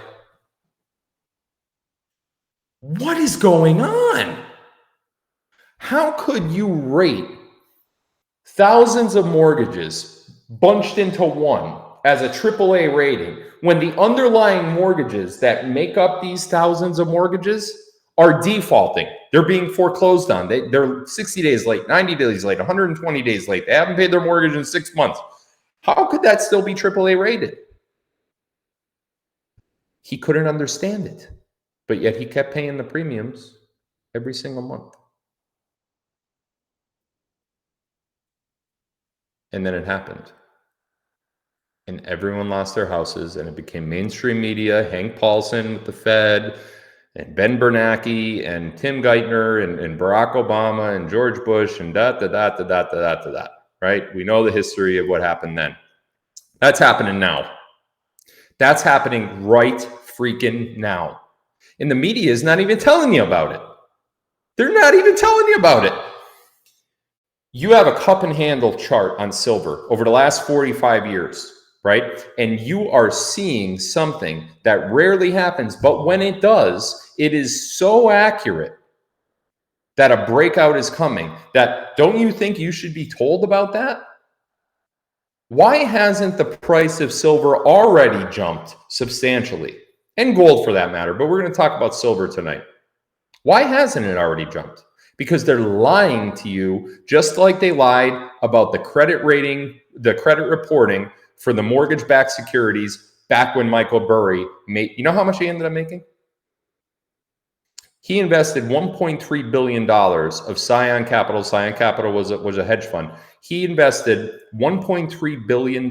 what is going on? How could you rate thousands of mortgages bunched into one as a AAA rating when the underlying mortgages that make up these thousands of mortgages are defaulting? They're being foreclosed on. They're 60 days late, 90 days late, 120 days late. They haven't paid their mortgage in 6 months. How could that still be AAA rated? He couldn't understand it, but yet he kept paying the premiums every single month. And then it happened. And everyone lost their houses, and it became mainstream media. Hank Paulson with the Fed, and Ben Bernanke, and Tim Geithner, and Barack Obama, and George Bush, and right? We know the history of what happened then. That's happening now. That's happening right freaking now. And the media is not even telling you about it. They're not even telling you about it. You have a cup and handle chart on silver over the last 45 years, right? And you are seeing something that rarely happens, but when it does, it is so accurate that a breakout is coming. That, don't you think you should be told about that? Why hasn't the price of silver already jumped substantially? And gold for that matter, but we're going to talk about silver tonight. Why hasn't it already jumped? Because they're lying to you, just like they lied about the credit rating, the credit reporting for the mortgage-backed securities back when Michael Burry made, you know how much he ended up making? He invested $1.3 billion of Scion Capital. Scion Capital was a hedge fund. He invested $1.3 billion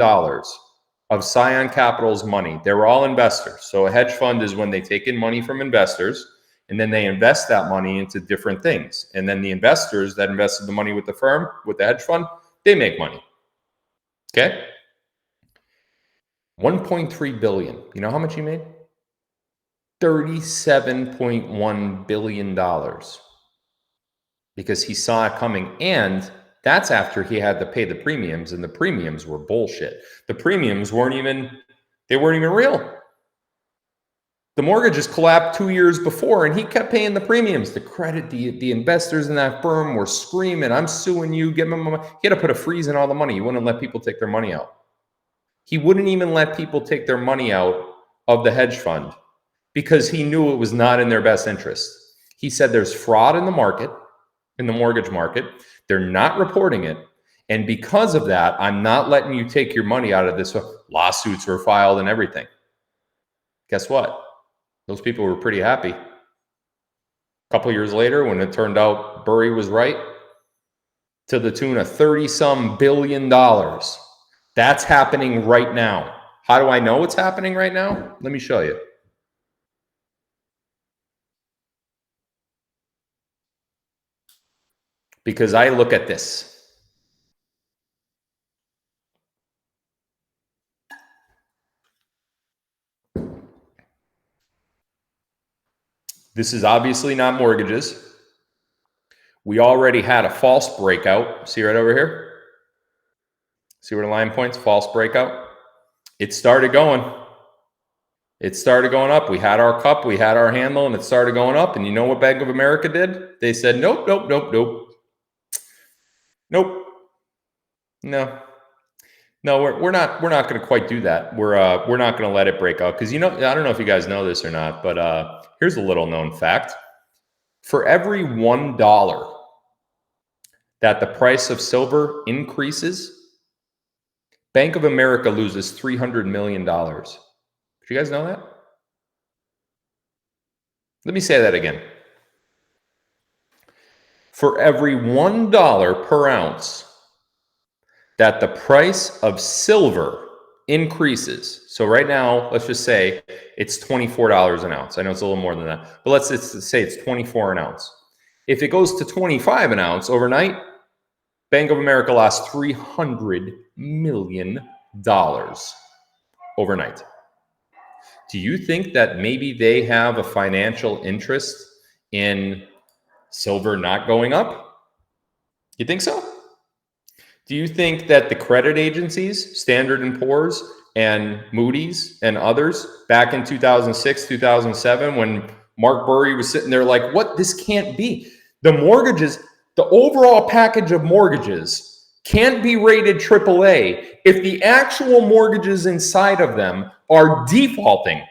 of Scion Capital's money. They were all investors. So a hedge fund is when they take in money from investors, and then they invest that money into different things. And then the investors that invested the money with the firm, with the hedge fund, they make money. Okay? 1.3 billion. You know how much he made? $37.1 billion. Because he saw it coming. And that's after he had to pay the premiums, and the premiums were bullshit. The premiums weren't even real. The mortgages collapsed 2 years before, and he kept paying the premiums. The investors in that firm were screaming, I'm suing you, give him money. He had to put a freeze in all the money. He wouldn't let people take their money out. He wouldn't even let people take their money out of the hedge fund because he knew it was not in their best interest. He said there's fraud in the market, in the mortgage market. They're not reporting it. And because of that, I'm not letting you take your money out of this. Lawsuits were filed and everything. Guess what? Those people were pretty happy. A couple years later, when it turned out Burry was right, to the tune of $30-some billion. That's happening right now. How do I know it's happening right now? Let me show you. Because I look at this. This is obviously not mortgages. We already had a false breakout. See right over here? See where the line points? False breakout. It started going. It started going up. We had our cup, we had our handle, and it started going up. And you know what Bank of America did? They said, nope, nope, nope, nope. Nope. No. No, we're not going to quite do that. We're not going to let it break out, because I don't know if you guys know this or not, but here's a little known fact. For every $1 that the price of silver increases, Bank of America loses $300 million. Did you guys know that? Let me say that again. For every $1 per ounce that the price of silver increases. So right now, let's just say it's $24 an ounce. I know it's a little more than that, but let's say it's 24 an ounce. If it goes to 25 an ounce overnight, Bank of America lost $300 million overnight. Do you think that maybe they have a financial interest in silver not going up? You think so? Do you think that the credit agencies, Standard & Poor's and Moody's and others, back in 2006, 2007, when Mark Burry was sitting there like, what? This can't be. The mortgages, the overall package of mortgages can't be rated AAA if the actual mortgages inside of them are defaulting.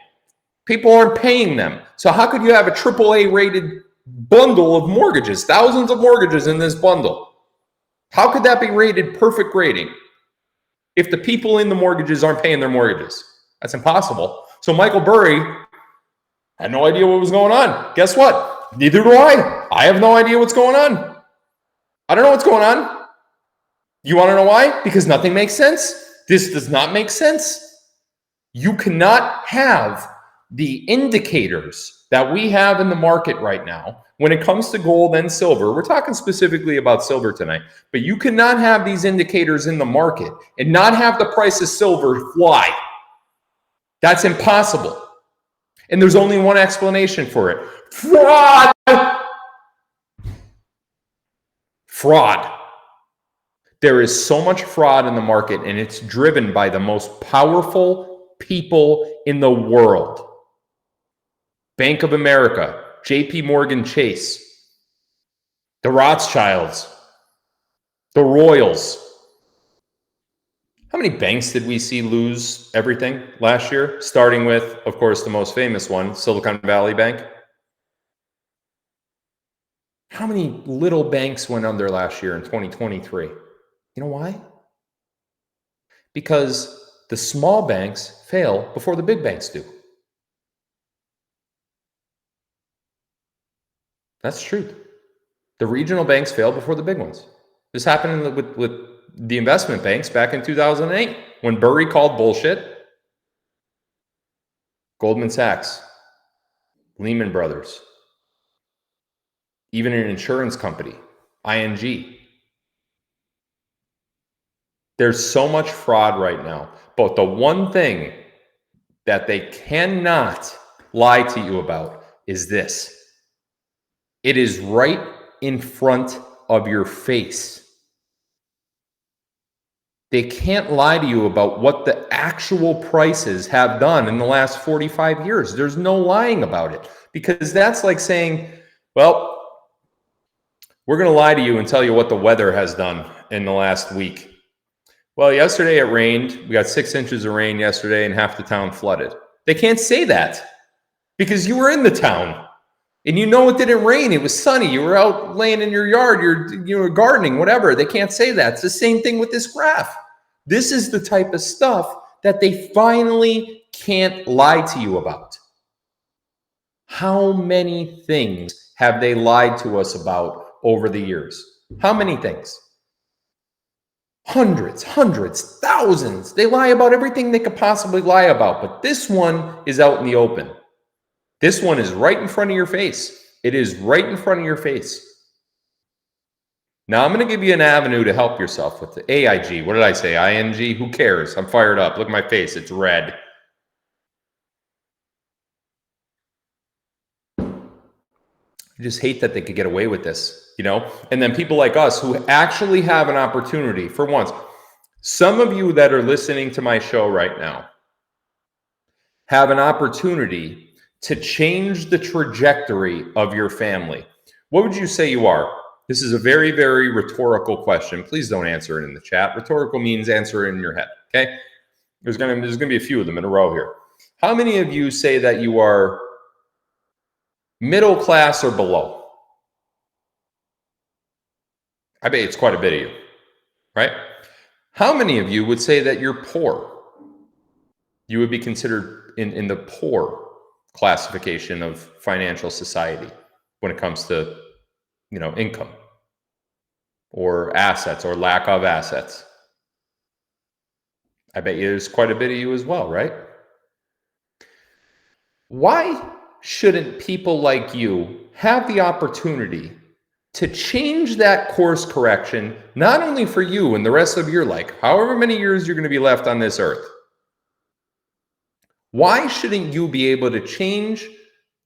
People aren't paying them. So how could you have a AAA rated bundle of mortgages, thousands of mortgages in this bundle? How could that be rated perfect rating if the people in the mortgages aren't paying their mortgages? That's impossible. So Michael Burry had no idea what was going on. Guess what? Neither do I. I have no idea what's going on. I don't know what's going on. You want to know why? Because nothing makes sense. This does not make sense. You cannot have the indicators that we have in the market right now when it comes to gold and silver. We're talking specifically about silver tonight, but you cannot have these indicators in the market and not have the price of silver fly. That's impossible. And there's only one explanation for it. Fraud! Fraud. There is so much fraud in the market, and it's driven by the most powerful people in the world. Bank of America, JP Morgan Chase, the Rothschilds, the Royals. How many banks did we see lose everything last year? Starting with, of course, the most famous one, Silicon Valley Bank. How many little banks went under last year in 2023? You know why? Because the small banks fail before the big banks do. That's the truth. The regional banks fail before the big ones. This happened with the investment banks back in 2008 when Burry called bullshit. Goldman Sachs, Lehman Brothers, even an insurance company, ING. There's so much fraud right now. But the one thing that they cannot lie to you about is this. It is right in front of your face. They can't lie to you about what the actual prices have done in the last 45 years. There's no lying about it, because that's like saying, well, we're going to lie to you and tell you what the weather has done in the last week. Well, yesterday it rained. We got 6 inches of rain yesterday and half the town flooded. They can't say that because you were in the town. And you know it didn't rain. It was sunny. You were out laying in your yard. You were gardening, whatever. They can't say that. It's the same thing with this graph. This is the type of stuff that they finally can't lie to you about. How many things have they lied to us about over the years? How many things? Hundreds, thousands. They lie about everything they could possibly lie about. But this one is out in the open. This one is right in front of your face. It is right in front of your face. Now, I'm going to give you an avenue to help yourself with the AIG. What did I say? ING? Who cares? I'm fired up. Look at my face. It's red. I just hate that they could get away with this, you know? And then people like us who actually have an opportunity for once. Some of you that are listening to my show right now, have an opportunity to change the trajectory of your family, what would you say you are? This is a very, very rhetorical question. Please don't answer it in the chat. Rhetorical means answer it in your head, okay? There's gonna be a few of them in a row here. How many of you say that you are middle class or below? I bet it's quite a bit of you, right? How many of you would say that you're poor? You would be considered in the poor classification of financial society when it comes to, income or assets or lack of assets. I bet there's quite a bit of you as well, right? Why shouldn't people like you have the opportunity to change that course correction, not only for you and the rest of your life, however many years you're going to be left on this earth? Why shouldn't you be able to change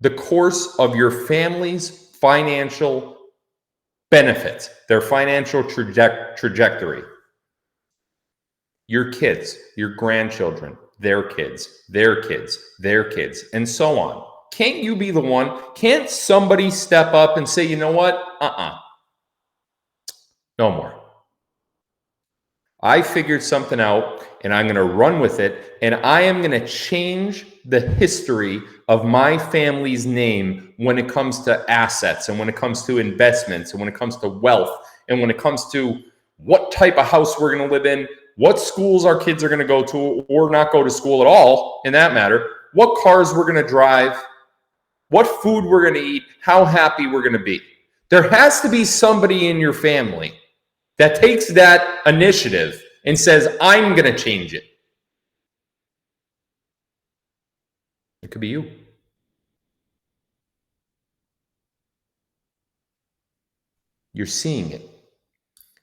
the course of your family's financial benefits, their financial trajectory? Your kids, your grandchildren, their kids, their kids, their kids, and so on. Can't you be the one? Can't somebody step up and say, you know what? No more. I figured something out and I'm going to run with it, and I am going to change the history of my family's name when it comes to assets and when it comes to investments and when it comes to wealth and when it comes to what type of house we're going to live in, what schools our kids are going to go to or not go to school at all, in that matter, what cars we're going to drive, what food we're going to eat, how happy we're going to be. There has to be somebody in your family that takes that initiative and says, I'm going to change it. It could be you. You're seeing it.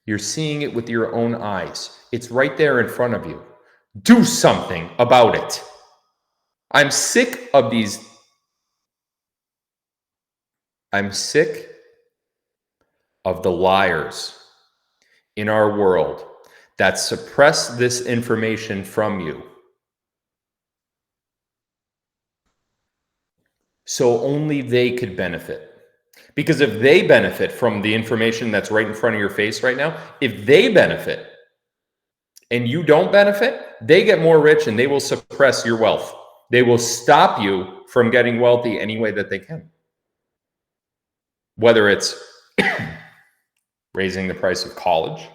You're seeing it with your own eyes. It's right there in front of you. Do something about it. I'm sick of these. I'm sick of the liars in our world that suppress this information from you, so only they could benefit. Because if they benefit from the information that's right in front of your face right now, if they benefit and you don't benefit, they get more rich and they will suppress your wealth. They will stop you from getting wealthy any way that they can. Whether it's raising the price of college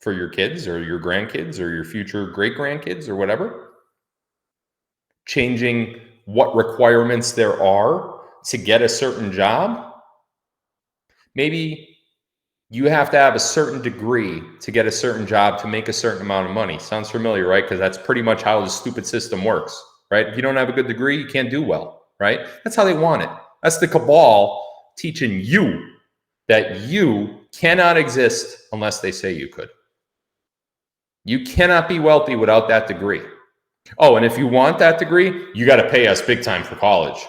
for your kids or your grandkids or your future great-grandkids or whatever, changing what requirements there are to get a certain job. Maybe you have to have a certain degree to get a certain job to make a certain amount of money. Sounds familiar, right? Because that's pretty much how the stupid system works, right? If you don't have a good degree, you can't do well, right? That's how they want it. That's the cabal teaching you that you cannot exist unless they say you could. You cannot be wealthy without that degree. Oh, and if you want that degree, you got to pay us big time for college.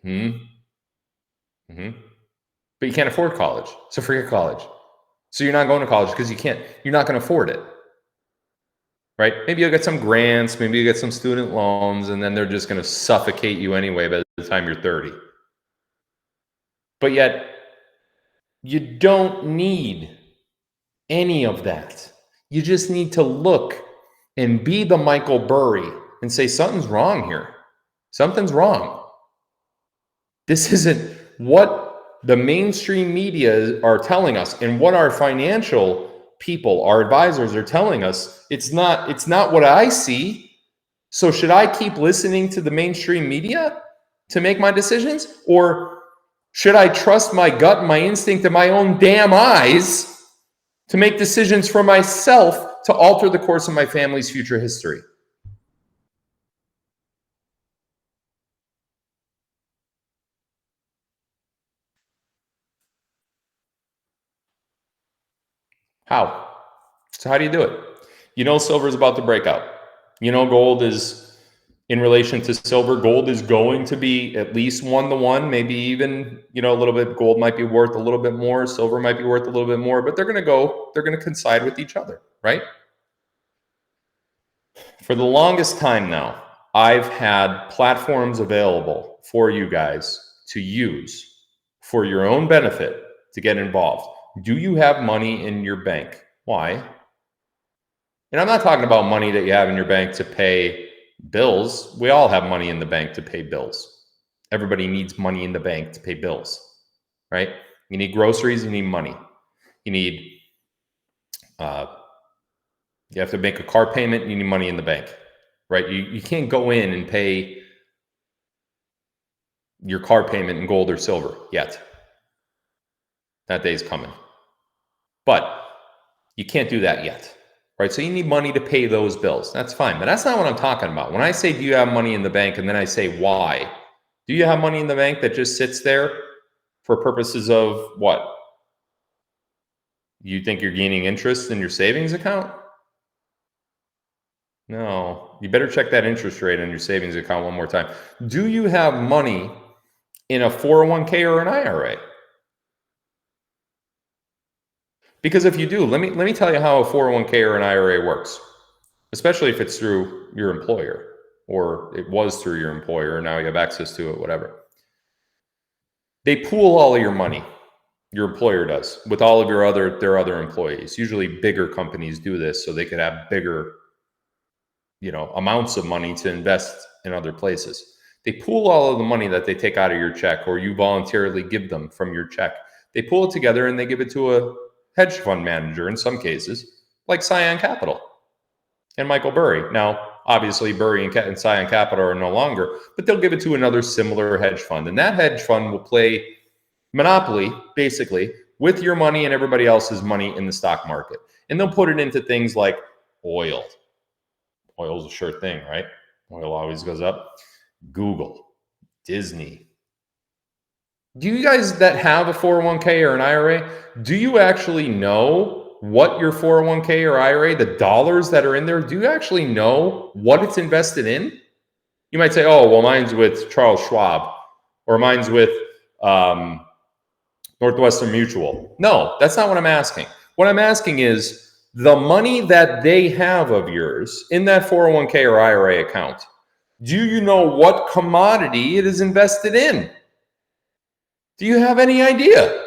But you can't afford college, so forget college. So you're not going to college because you're not going to afford it, right? Maybe you'll get some grants, maybe you get some student loans, and then they're just going to suffocate you anyway by the time you're 30. But yet, you don't need any of that. You just need to look and be the Michael Burry and say, something's wrong here. Something's wrong. This isn't what the mainstream media are telling us and what our financial people, our advisors are telling us. It's not what I see. So should I keep listening to the mainstream media to make my decisions? Or should I trust my gut and my instinct and my own damn eyes to make decisions for myself to alter the course of my family's future history? How? So how do you do it? You know silver is about to break out. You know gold is, in relation to silver, gold is going to be at least 1-to-1, maybe even, a little bit. Gold might be worth a little bit more, silver might be worth a little bit more, but they're going to coincide with each other, right? For the longest time now, I've had platforms available for you guys to use for your own benefit to get involved. Do you have money in your bank? Why? And I'm not talking about money that you have in your bank to pay bills. We all have money in the bank to pay bills. Everybody needs money in the bank to pay bills, right? You need groceries, you need money. You need, you have to make a car payment, you need money in the bank, right? You can't go in and pay your car payment in gold or silver yet. That day's coming. But you can't do that yet, right? So you need money to pay those bills. That's fine, but that's not what I'm talking about. When I say, do you have money in the bank? And then I say, why? Do you have money in the bank that just sits there for purposes of what? You think you're gaining interest in your savings account? No, you better check that interest rate on your savings account one more time. Do you have money in a 401k or an IRA? Because if you do, let me tell you how a 401k or an IRA works, especially if it's through your employer, or it was through your employer and now you have access to it, whatever. They pool all of your money. Your employer does with all of their other employees. Usually bigger companies do this so they could have bigger, amounts of money to invest in other places. They pool all of the money that they take out of your check or you voluntarily give them from your check. They pool it together and they give it to a hedge fund manager in some cases, like Scion Capital and Michael Burry. Now, obviously, Burry and Scion Capital are no longer, but they'll give it to another similar hedge fund. And that hedge fund will play monopoly, basically, with your money and everybody else's money in the stock market. And they'll put it into things like oil. Oil's a sure thing, right? Oil always goes up. Google, Disney. Do you guys that have a 401k or an IRA, do you actually know what your 401k or IRA, the dollars that are in there, do you actually know what it's invested in? You might say, oh, well, mine's with Charles Schwab or mine's with Northwestern Mutual. No, that's not what I'm asking. What I'm asking is the money that they have of yours in that 401k or IRA account, do you know what commodity it is invested in? Do you have any idea?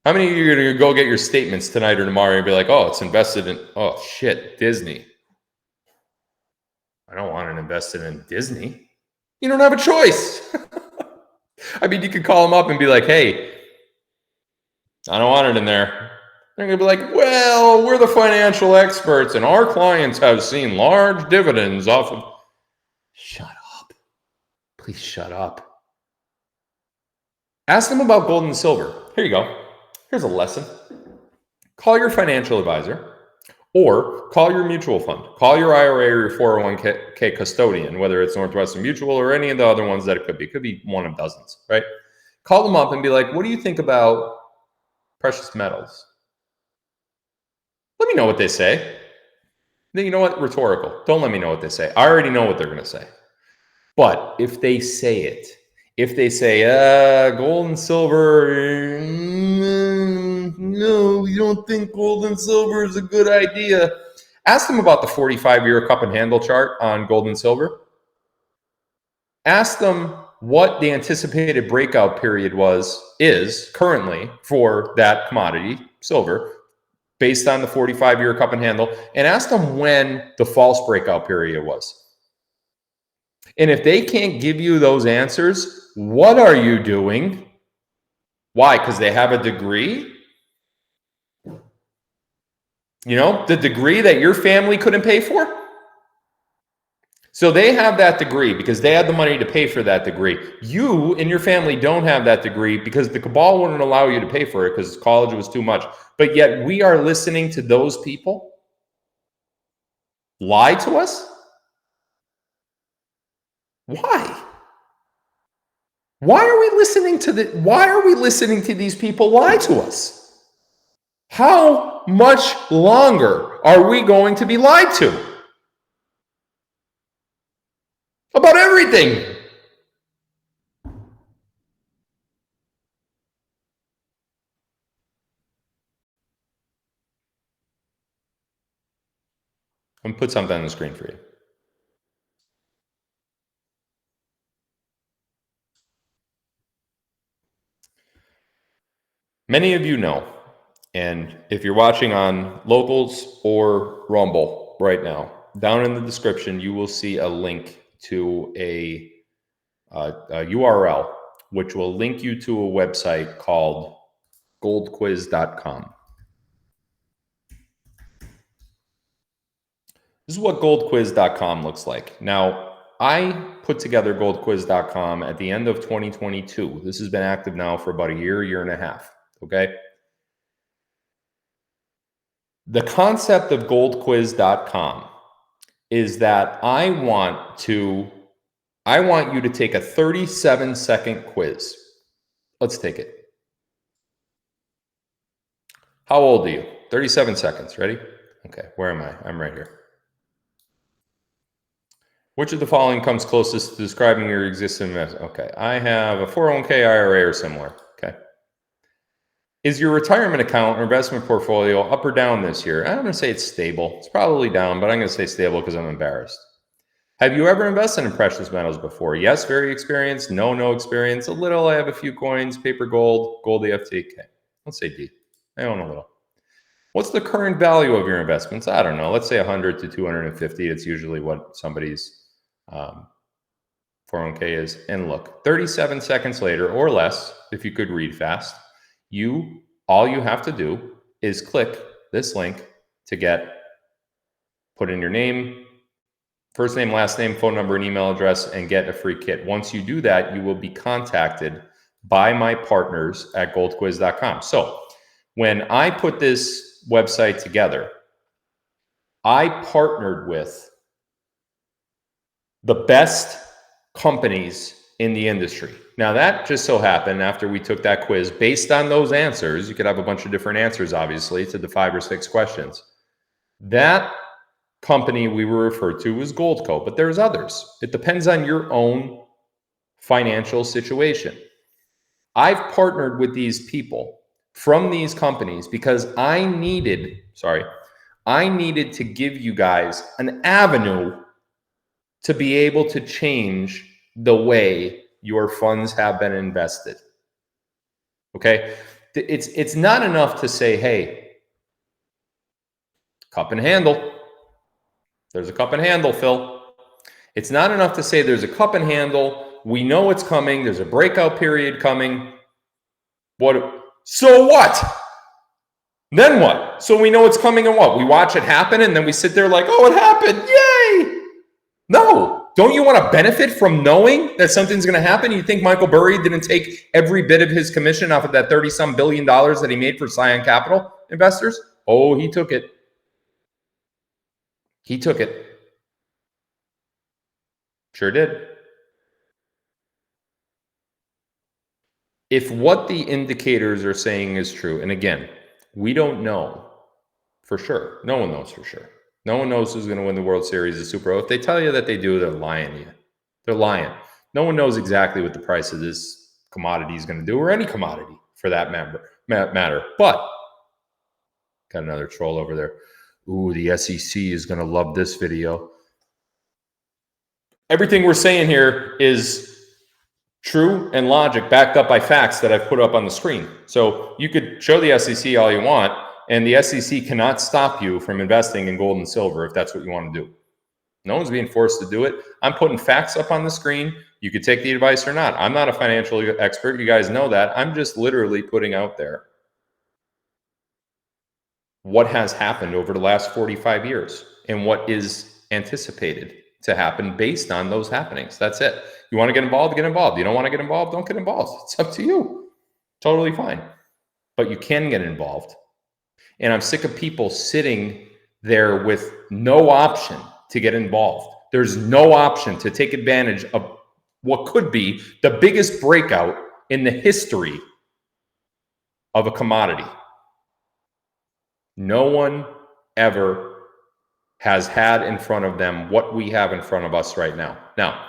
How many of you are going to go get your statements tonight or tomorrow and be like, oh, it's invested in, oh, shit, Disney. I don't want it invested in Disney. You don't have a choice. I mean, you could call them up and be like, hey, I don't want it in there. They're going to be like, well, we're the financial experts and our clients have seen large dividends off of. Shut up. Please shut up. Ask them about gold and silver. Here you go. Here's a lesson. Call your financial advisor or call your mutual fund. Call your IRA or your 401k custodian, whether it's Northwestern Mutual or any of the other ones that it could be. It could be one of dozens, right? Call them up and be like, what do you think about precious metals? Let me know what they say. Then you know what? Rhetorical. Don't let me know what they say. I already know what they're going to say. But if they say it, if they say, gold and silver, no, we don't think gold and silver is a good idea. Ask them about the 45-year cup and handle chart on gold and silver. Ask them what the anticipated breakout period is currently for that commodity, silver, based on the 45-year cup and handle, and ask them when the false breakout period was. And if they can't give you those answers, what are you doing? Why? Because they have a degree? You know, the degree that your family couldn't pay for? So they have that degree because they had the money to pay for that degree. You and your family don't have that degree because the cabal wouldn't allow you to pay for it because college was too much. But yet we are listening to those people lie to us? Why? Why are we listening to these people lie to us? How much longer are we going to be lied to? About everything. I'm going to put something on the screen for you. Many of you know, and if you're watching on Locals or Rumble right now, down in the description, you will see a link to a URL, which will link you to a website called goldquiz.com. This is what goldquiz.com looks like. Now, I put together goldquiz.com at the end of 2022. This has been active now for about a year and a half. Okay. The concept of goldquiz.com is that I want you to take a 37-second quiz. Let's take it. How old are you? 37 seconds. Ready? Okay. Where am I? I'm right here. Which of the following comes closest to describing your existing investment? Okay. I have a 401k, IRA, or similar. Okay. Is your retirement account or investment portfolio up or down this year? I'm going to say it's stable. It's probably down, but I'm going to say stable because I'm embarrassed. Have you ever invested in precious metals before? Yes, very experienced. No, no experience. A little. I have a few coins, paper gold, gold EFT. Okay. Let's say D. I own a little. What's the current value of your investments? I don't know. Let's say 100 to 250. It's usually what somebody's 401k is. And look, 37 seconds later or less, if you could read fast, all you have to do is click this link to put in your name, first name, last name, phone number, and email address, and get a free kit. Once you do that, you will be contacted by my partners at goldquiz.com. So when I put this website together, I partnered with the best companies in the industry. Now, that just so happened after we took that quiz, based on those answers, you could have a bunch of different answers, obviously, to the 5 or 6 questions. That company we were referred to was Goldco, but there's others. It depends on your own financial situation. I've partnered with these people from these companies because I needed to give you guys an avenue to be able to change the way your funds have been invested. Okay? It's not enough to say, hey, cup and handle. There's a cup and handle, Phil. It's not enough to say there's a cup and handle. We know it's coming. There's a breakout period coming. So what? Then what? So we know it's coming and what? We watch it happen and then we sit there like, oh, it happened. Yay! No. Don't you want to benefit from knowing that something's going to happen? You think Michael Burry didn't take every bit of his commission off of that $30-some billion that he made for Scion Capital investors? Oh, he took it. He took it. Sure did. If what the indicators are saying is true, and again, we don't know for sure. No one knows for sure. No one knows who's going to win the World Series of Super Bowl. If they tell you that they do, they're lying to you. They're lying. No one knows exactly what the price of this commodity is going to do, or any commodity for that matter. But got another troll over there. Ooh, the SEC is going to love this video. Everything we're saying here is true and logic backed up by facts that I've put up on the screen. So you could show the SEC all you want, and the SEC cannot stop you from investing in gold and silver if that's what you want to do. No one's being forced to do it. I'm putting facts up on the screen. You could take the advice or not. I'm not a financial expert. You guys know that. I'm just literally putting out there what has happened over the last 45 years and what is anticipated to happen based on those happenings. That's it. You want to get involved, get involved. You don't want to get involved, don't get involved. It's up to you. Totally fine. But you can get involved. And I'm sick of people sitting there with no option to get involved. There's no option to take advantage of what could be the biggest breakout in the history of a commodity. No one ever has had in front of them what we have in front of us right now. Now,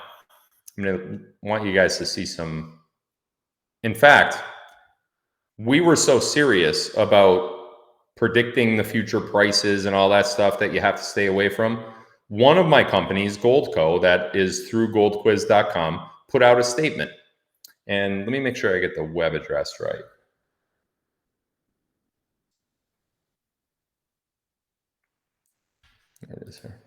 I'm going to want you guys to see some. In fact, we were so serious about predicting the future prices and all that stuff that you have to stay away from. One of my companies, Goldco, that is through goldquiz.com, put out a statement. And let me make sure I get the web address right. There it is here.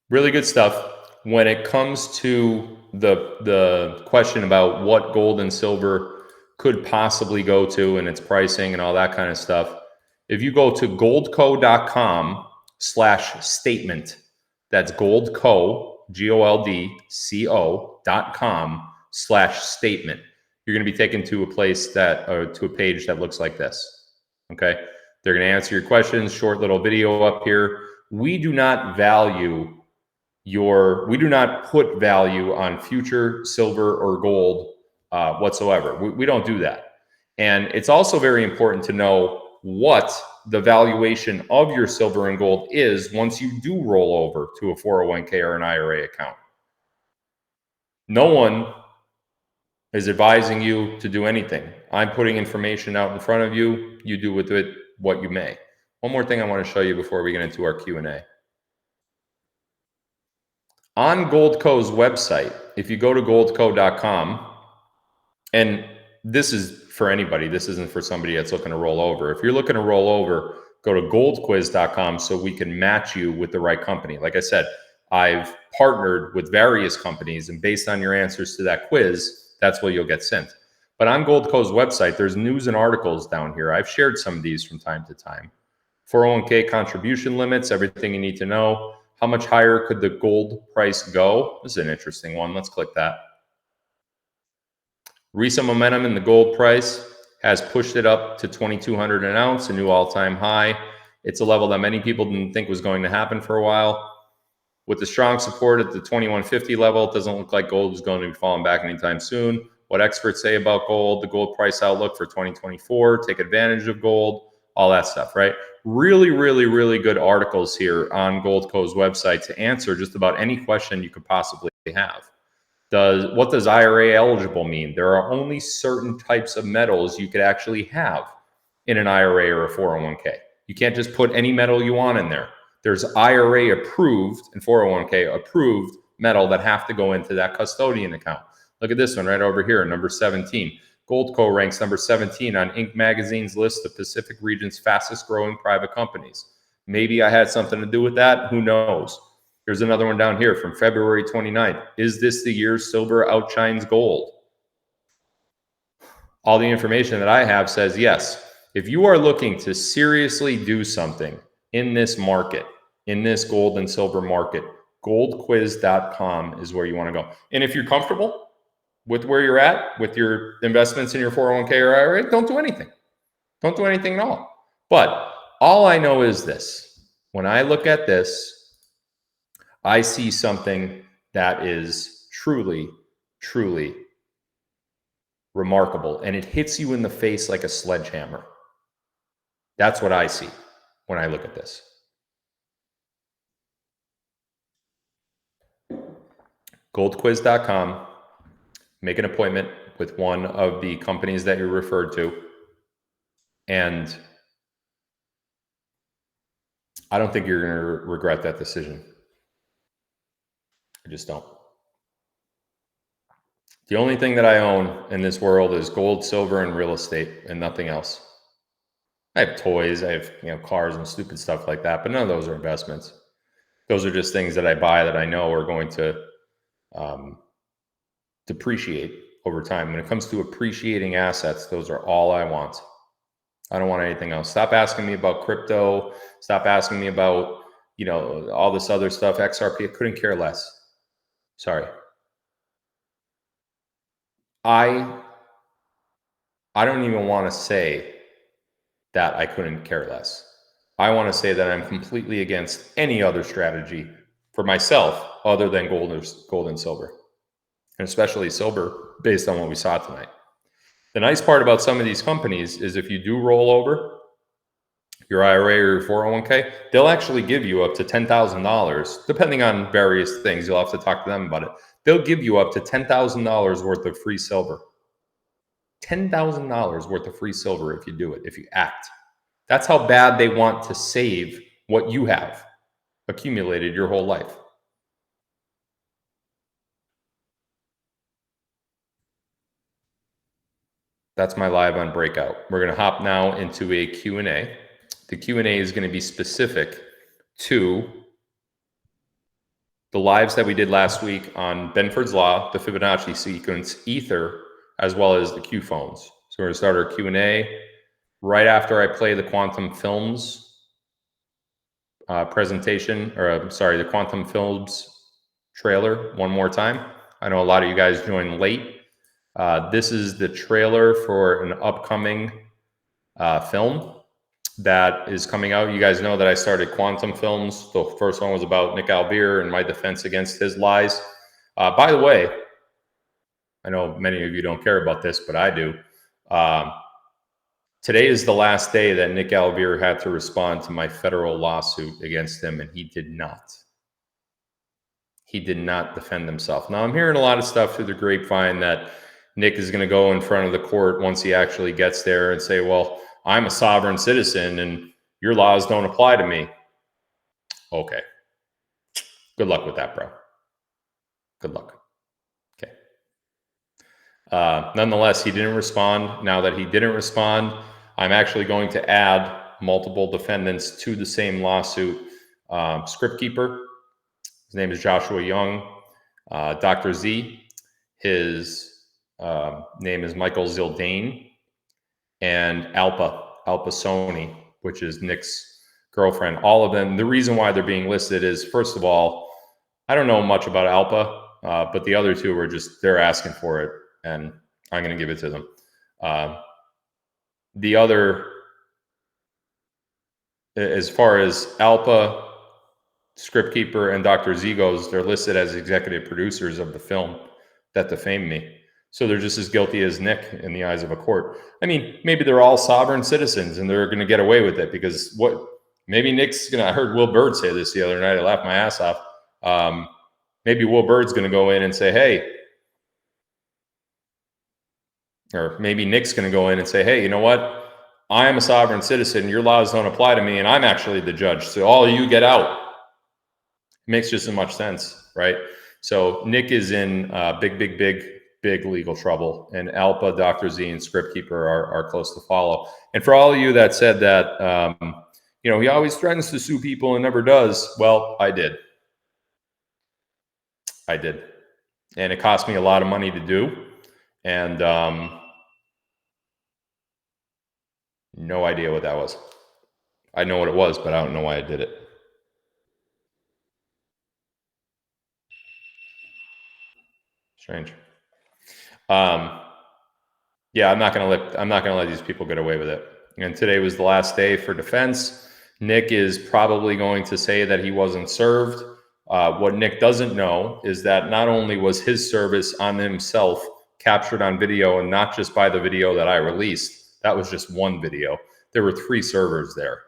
Really good stuff. When it comes to the question about what gold and silver could possibly go to and its pricing and all that kind of stuff, if you go to goldco.com/statement, that's goldco, goldco.com/statement, you're going to be taken to a place that, or to a page that looks like this. Okay. They're going to answer your questions, short little video up here. We do not put value on future silver or gold whatsoever. We don't do that. And it's also very important to know what the valuation of your silver and gold is once you do roll over to a 401k or an IRA account. No one is advising you to do anything. I'm putting information out in front of you. You do with it what you may. One more thing I want to show you before we get into our Q&A. On Goldco's website, if you go to goldco.com, and this is for anybody, this isn't for somebody that's looking to roll over. If you're looking to roll over, go to goldquiz.com so we can match you with the right company. Like I said, I've partnered with various companies, and based on your answers to that quiz, that's what you'll get sent. But on Goldco's website, there's news and articles down here. I've shared some of these from time to time. 401k contribution limits, everything you need to know. How much higher could the gold price go? This is an interesting one. Let's click that. Recent momentum in the gold price has pushed it up to 2,200 an ounce, a new all-time high. It's a level that many people didn't think was going to happen for a while. With the strong support at the 2150 level, it doesn't look like gold is going to be falling back anytime soon. What experts say about gold, the gold price outlook for 2024, take advantage of gold, all that stuff, right? Really, really, really good articles here on Goldco's website to answer just about any question you could possibly have. What does IRA eligible mean? There are only certain types of metals you could actually have in an IRA or a 401k. You can't just put any metal you want in there. There's IRA approved and 401k approved metal that have to go into that custodian account. Look at this one right over here, number 17. Goldco ranks number 17 on Inc. magazine's list of Pacific region's fastest growing private companies. Maybe I had something to do with that. Who knows? Here's another one down here from February 29th. Is this the year silver outshines gold? All the information that I have says yes. If you are looking to seriously do something in this market, in this gold and silver market, goldquiz.com is where you want to go. And if you're comfortable with where you're at, with your investments in your 401k or IRA, don't do anything. Don't do anything at all. But all I know is this. When I look at this, I see something that is truly, truly remarkable. And it hits you in the face like a sledgehammer. That's what I see when I look at this. Goldquiz.com. Make an appointment with one of the companies that you're referred to. And I don't think you're going to regret that decision. I just don't. The only thing that I own in this world is gold, silver, and real estate, and nothing else. I have toys, I have cars and stupid stuff like that, but none of those are investments. Those are just things that I buy that I know are going to depreciate over time. When it comes to appreciating assets, those are all I want. I don't want anything else. Stop asking me about crypto. Stop asking me about, all this other stuff, XRP. I couldn't care less. Sorry. I don't even want to say that I couldn't care less. I want to say that I'm completely against any other strategy for myself other than gold and silver, and especially silver based on what we saw tonight. The nice part about some of these companies is if you do roll over your IRA or your 401k, they'll actually give you up to $10,000, depending on various things. You'll have to talk to them about it. They'll give you up to $10,000 worth of free silver. $10,000 worth of free silver if you do it, if you act. That's how bad they want to save what you have accumulated your whole life. That's my live on Breakout. We're going to hop now into a Q&A. The Q&A is going to be specific to the lives that we did last week on Benford's Law, the Fibonacci sequence, Ether, as well as the Q phones. So we're going to start our Q&A right after I play the Quantum Films presentation, or the Quantum Films trailer one more time. I know a lot of you guys joined late. This is the trailer for an upcoming film that is coming out. You guys know that I started Quantum Films. The first one was about Nick Alvear and my defense against his lies. By the way, I know many of you don't care about this, but I do. Today is the last day that Nick Alvear had to respond to my federal lawsuit against him, and he did not. He did not defend himself. Now, I'm hearing a lot of stuff through the grapevine that Nick is going to go in front of the court once he actually gets there and say, well, I'm a sovereign citizen and your laws don't apply to me. Okay. Good luck with that, bro. Good luck. Okay. Nonetheless, he didn't respond. Now that he didn't respond, I'm actually going to add multiple defendants to the same lawsuit. Script keeper, his name is Joshua Young. Dr. Z, his name is Michael Zildane. And Alpa Sony, which is Nick's girlfriend. All of them, the reason why they're being listed is, first of all, I don't know much about Alpa, but the other two were just, they're asking for it, and I'm going to give it to them. The other, as far as Alpa, Script Keeper, and Dr. Z goes, they're listed as executive producers of the film that defamed me. So they're just as guilty as Nick in the eyes of a court. I mean, maybe they're all sovereign citizens and they're going to get away with it because maybe Nick's going to, I heard Will Bird say this the other night. I laughed my ass off. Maybe Will Bird's going to go in and say, hey, or maybe Nick's going to go in and say, hey, you know what? I am a sovereign citizen. Your laws don't apply to me and I'm actually the judge. So all of you get out. It makes just as much sense, right? So Nick is in big legal trouble, and Alpa, Dr. Z, and Script Keeper are close to follow. And for all of you that said that, he always threatens to sue people and never does. Well, I did. And it cost me a lot of money to do. And no idea what that was. I know what it was, but I don't know why I did it. Strange. Yeah, I'm not gonna let these people get away with it. And today was the last day for defense. Nick is probably going to say that he wasn't served. What Nick doesn't know is that not only was his service on himself captured on video, and not just by the video that I released, that was just one video. There were 3 servers there,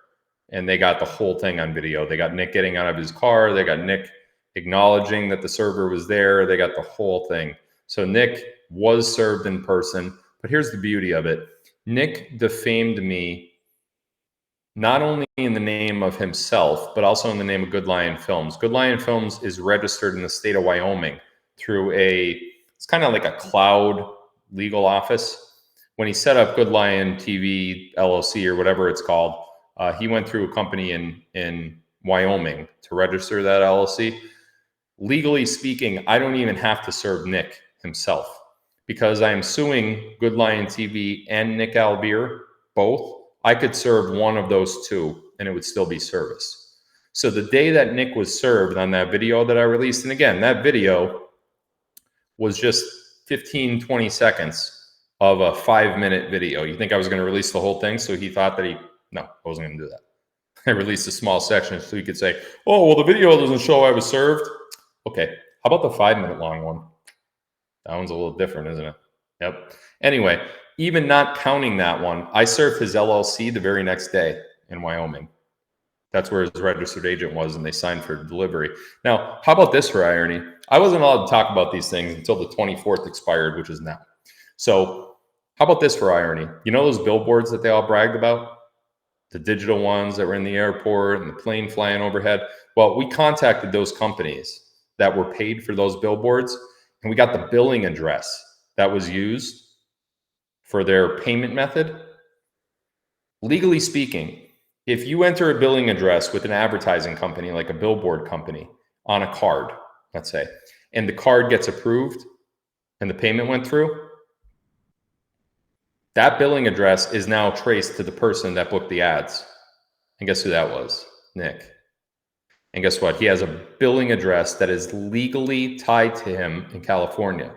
and they got the whole thing on video. They got Nick getting out of his car. They got Nick acknowledging that the server was there. They got the whole thing. So Nick was served in person, but here's the beauty of it. Nick defamed me not only in the name of himself, but also in the name of Good Lion Films. Good Lion Films is registered in the state of Wyoming through it's kind of like a cloud legal office. When he set up Good Lion TV LLC or whatever it's called, he went through a company in Wyoming to register that LLC. Legally speaking, I don't even have to serve Nick himself because I am suing Good Lion TV and Nick Alvear, both. I could serve one of those 2 and it would still be service. So the day that Nick was served on that video that I released, and again, that video was just 15, 20 seconds of a 5-minute video. You think I was going to release the whole thing? So he thought that no, I wasn't going to do that. I released a small section so he could say, oh, well, the video doesn't show I was served. Okay, how about the 5-minute long one? That one's a little different, isn't it? Yep. Anyway, even not counting that one, I served his LLC the very next day in Wyoming. That's where his registered agent was, and they signed for delivery. Now, how about this for irony? I wasn't allowed to talk about these things until the 24th expired, which is now. So how about this for irony? You know those billboards that they all bragged about? The digital ones that were in the airport and the plane flying overhead? Well, we contacted those companies that were paid for those billboards, and we got the billing address that was used for their payment method. Legally speaking, if you enter a billing address with an advertising company, like a billboard company, on a card, let's say, and the card gets approved and the payment went through, that billing address is now traced to the person that booked the ads. And guess who that was? Nick. And guess what? He has a billing address that is legally tied to him in California.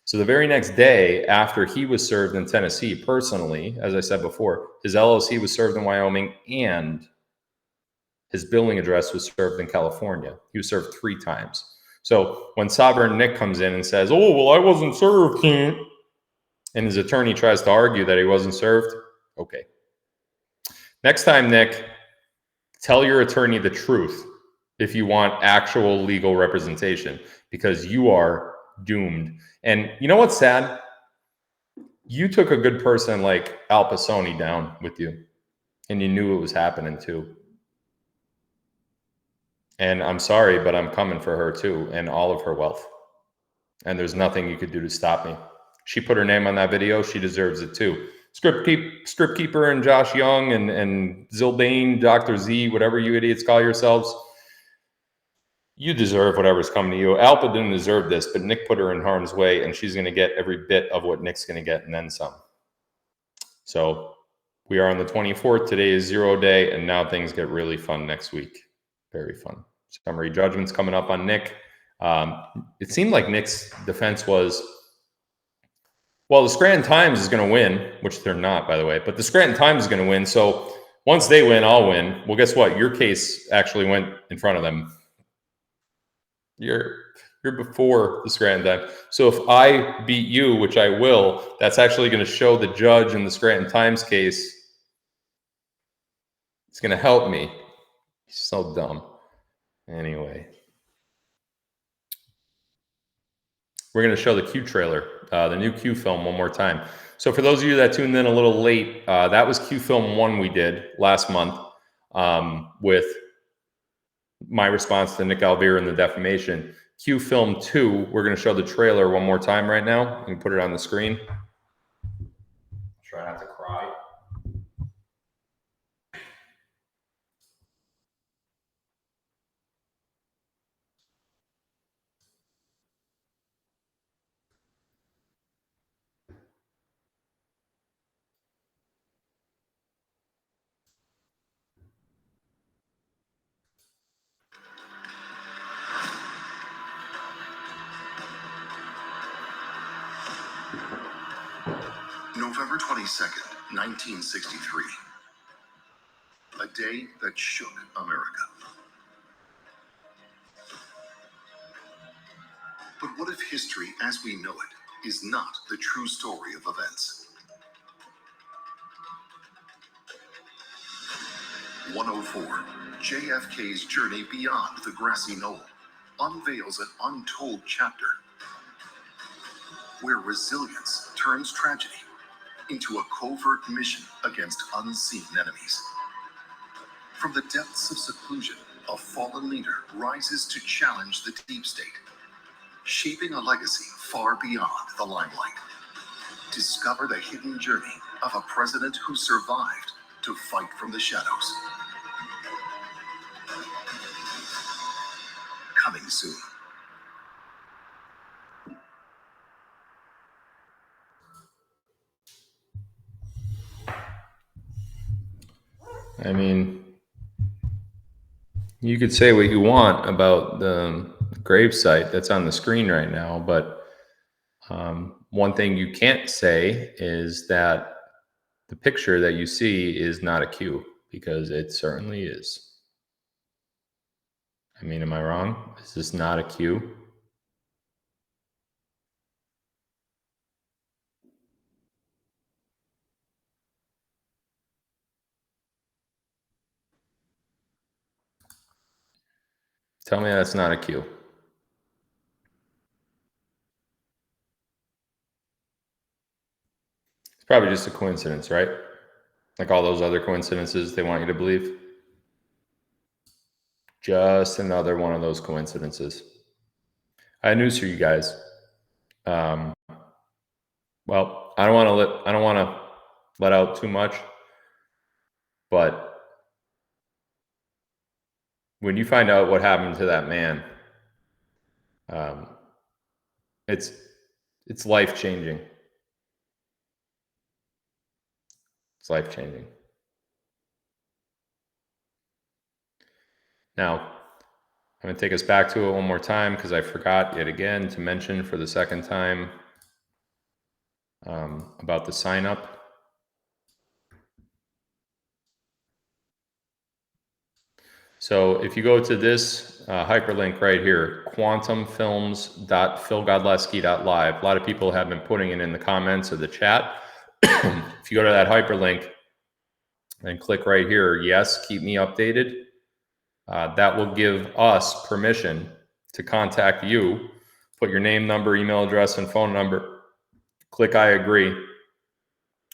So the very next day after he was served in Tennessee personally, as I said before, his LLC was served in Wyoming and his billing address was served in California. He was served 3 times. So when Sovereign Nick comes in and says, oh, well, I wasn't served, and his attorney tries to argue that he wasn't served, okay. Next time, Nick, tell your attorney the truth if you want actual legal representation, because you are doomed. And you know what's sad? You took a good person like Al Pasoni down with you, and you knew it was happening too. And I'm sorry, but I'm coming for her too, and all of her wealth. And there's nothing you could do to stop me. She put her name on that video. She deserves it too. Script Keeper and Josh Young and Zilbane, Dr. Z, whatever you idiots call yourselves, you deserve whatever's coming to you. Alpa didn't deserve this, but Nick put her in harm's way, and she's going to get every bit of what Nick's going to get and then some. So we are on the 24th. Today is 0 day, and now things get really fun next week. Very fun. Summary judgment's coming up on Nick. It seemed like Nick's defense was, well, the Scranton Times is going to win, which they're not, by the way, but the Scranton Times is going to win. So once they win, I'll win. Well, guess what? Your case actually went in front of them. You're before the Scranton Times. So if I beat you, which I will, that's actually going to show the judge in the Scranton Times case. It's going to help me. He's so dumb. Anyway. We're going to show the Q trailer, the new Q film one more time. So for those of you that tuned in a little late, that was Q film 1 we did last month with my response to Nick Alvear and the defamation. Q film 2, we're going to show the trailer one more time right now. You can put it on the screen. Try not to cry. November 22nd, 1963. A day that shook America. But what if history as we know it is not the true story of events? 104, JFK's journey beyond the grassy knoll unveils an untold chapter where resilience turns tragedy into a covert mission against unseen enemies. From the depths of seclusion, a fallen leader rises to challenge the deep state, shaping a legacy far beyond the limelight. Discover the hidden journey of a president who survived to fight from the shadows. Coming soon. I mean, you could say what you want about the gravesite that's on the screen right now, but one thing you can't say is that the picture that you see is not a Q, because it certainly is. I mean, am I wrong? Is this not a Q? Tell me that's not a Q. It's probably just a coincidence, right? Like all those other coincidences they want you to believe. Just another one of those coincidences. I had news for you guys. Well, I don't want to let out too much, but when you find out what happened to that man, it's life changing. It's life changing. Now, I'm going to take us back to it one more time because I forgot yet again to mention for the second time about the sign up. So if you go to this hyperlink right here, quantumfilms.philgodlewski.live, a lot of people have been putting it in the comments of the chat. If you go to that hyperlink and click right here, yes, keep me updated. That will give us permission to contact you. Put your name, number, email address, and phone number. Click I agree,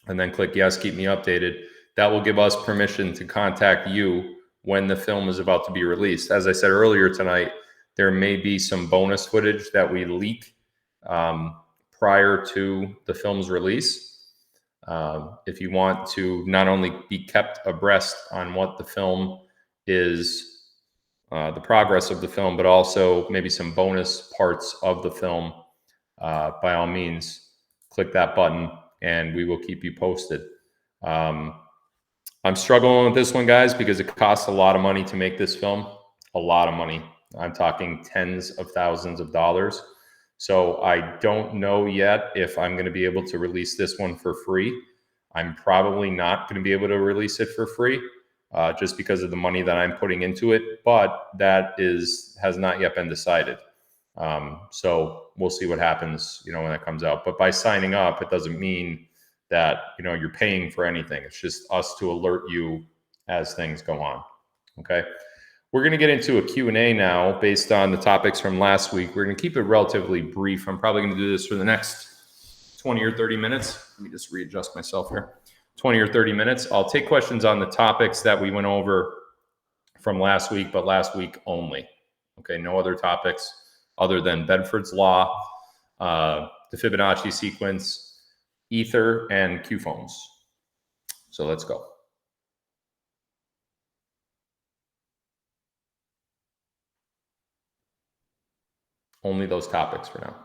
and then click yes, keep me updated. That will give us permission to contact you when the film is about to be released. As I said earlier tonight, there may be some bonus footage that we leak prior to the film's release. If you want to not only be kept abreast on what the film is, the progress of the film, but also maybe some bonus parts of the film, by all means, click that button and we will keep you posted. I'm struggling with this one, guys, because it costs a lot of money to make this film. A lot of money. I'm talking tens of thousands of dollars. So I don't know yet if I'm going to be able to release this one for free. I'm probably not going to be able to release it for free just because of the money that I'm putting into it. But that has not yet been decided. So we'll see what happens, when that comes out. But by signing up, it doesn't mean that you're paying for anything. It's just us to alert you as things go on. Okay, we're going to get into a Q&A now based on the topics from last week. We're going to keep it relatively brief. I'm probably going to do this for the next 20 or 30 minutes. Let me just readjust myself here. 20 or 30 minutes. I'll take questions on the topics that we went over from last week, but last week only. Okay, no other topics other than Bedford's Law, the Fibonacci sequence, Ether, and Q phones. So let's go. Only those topics for now.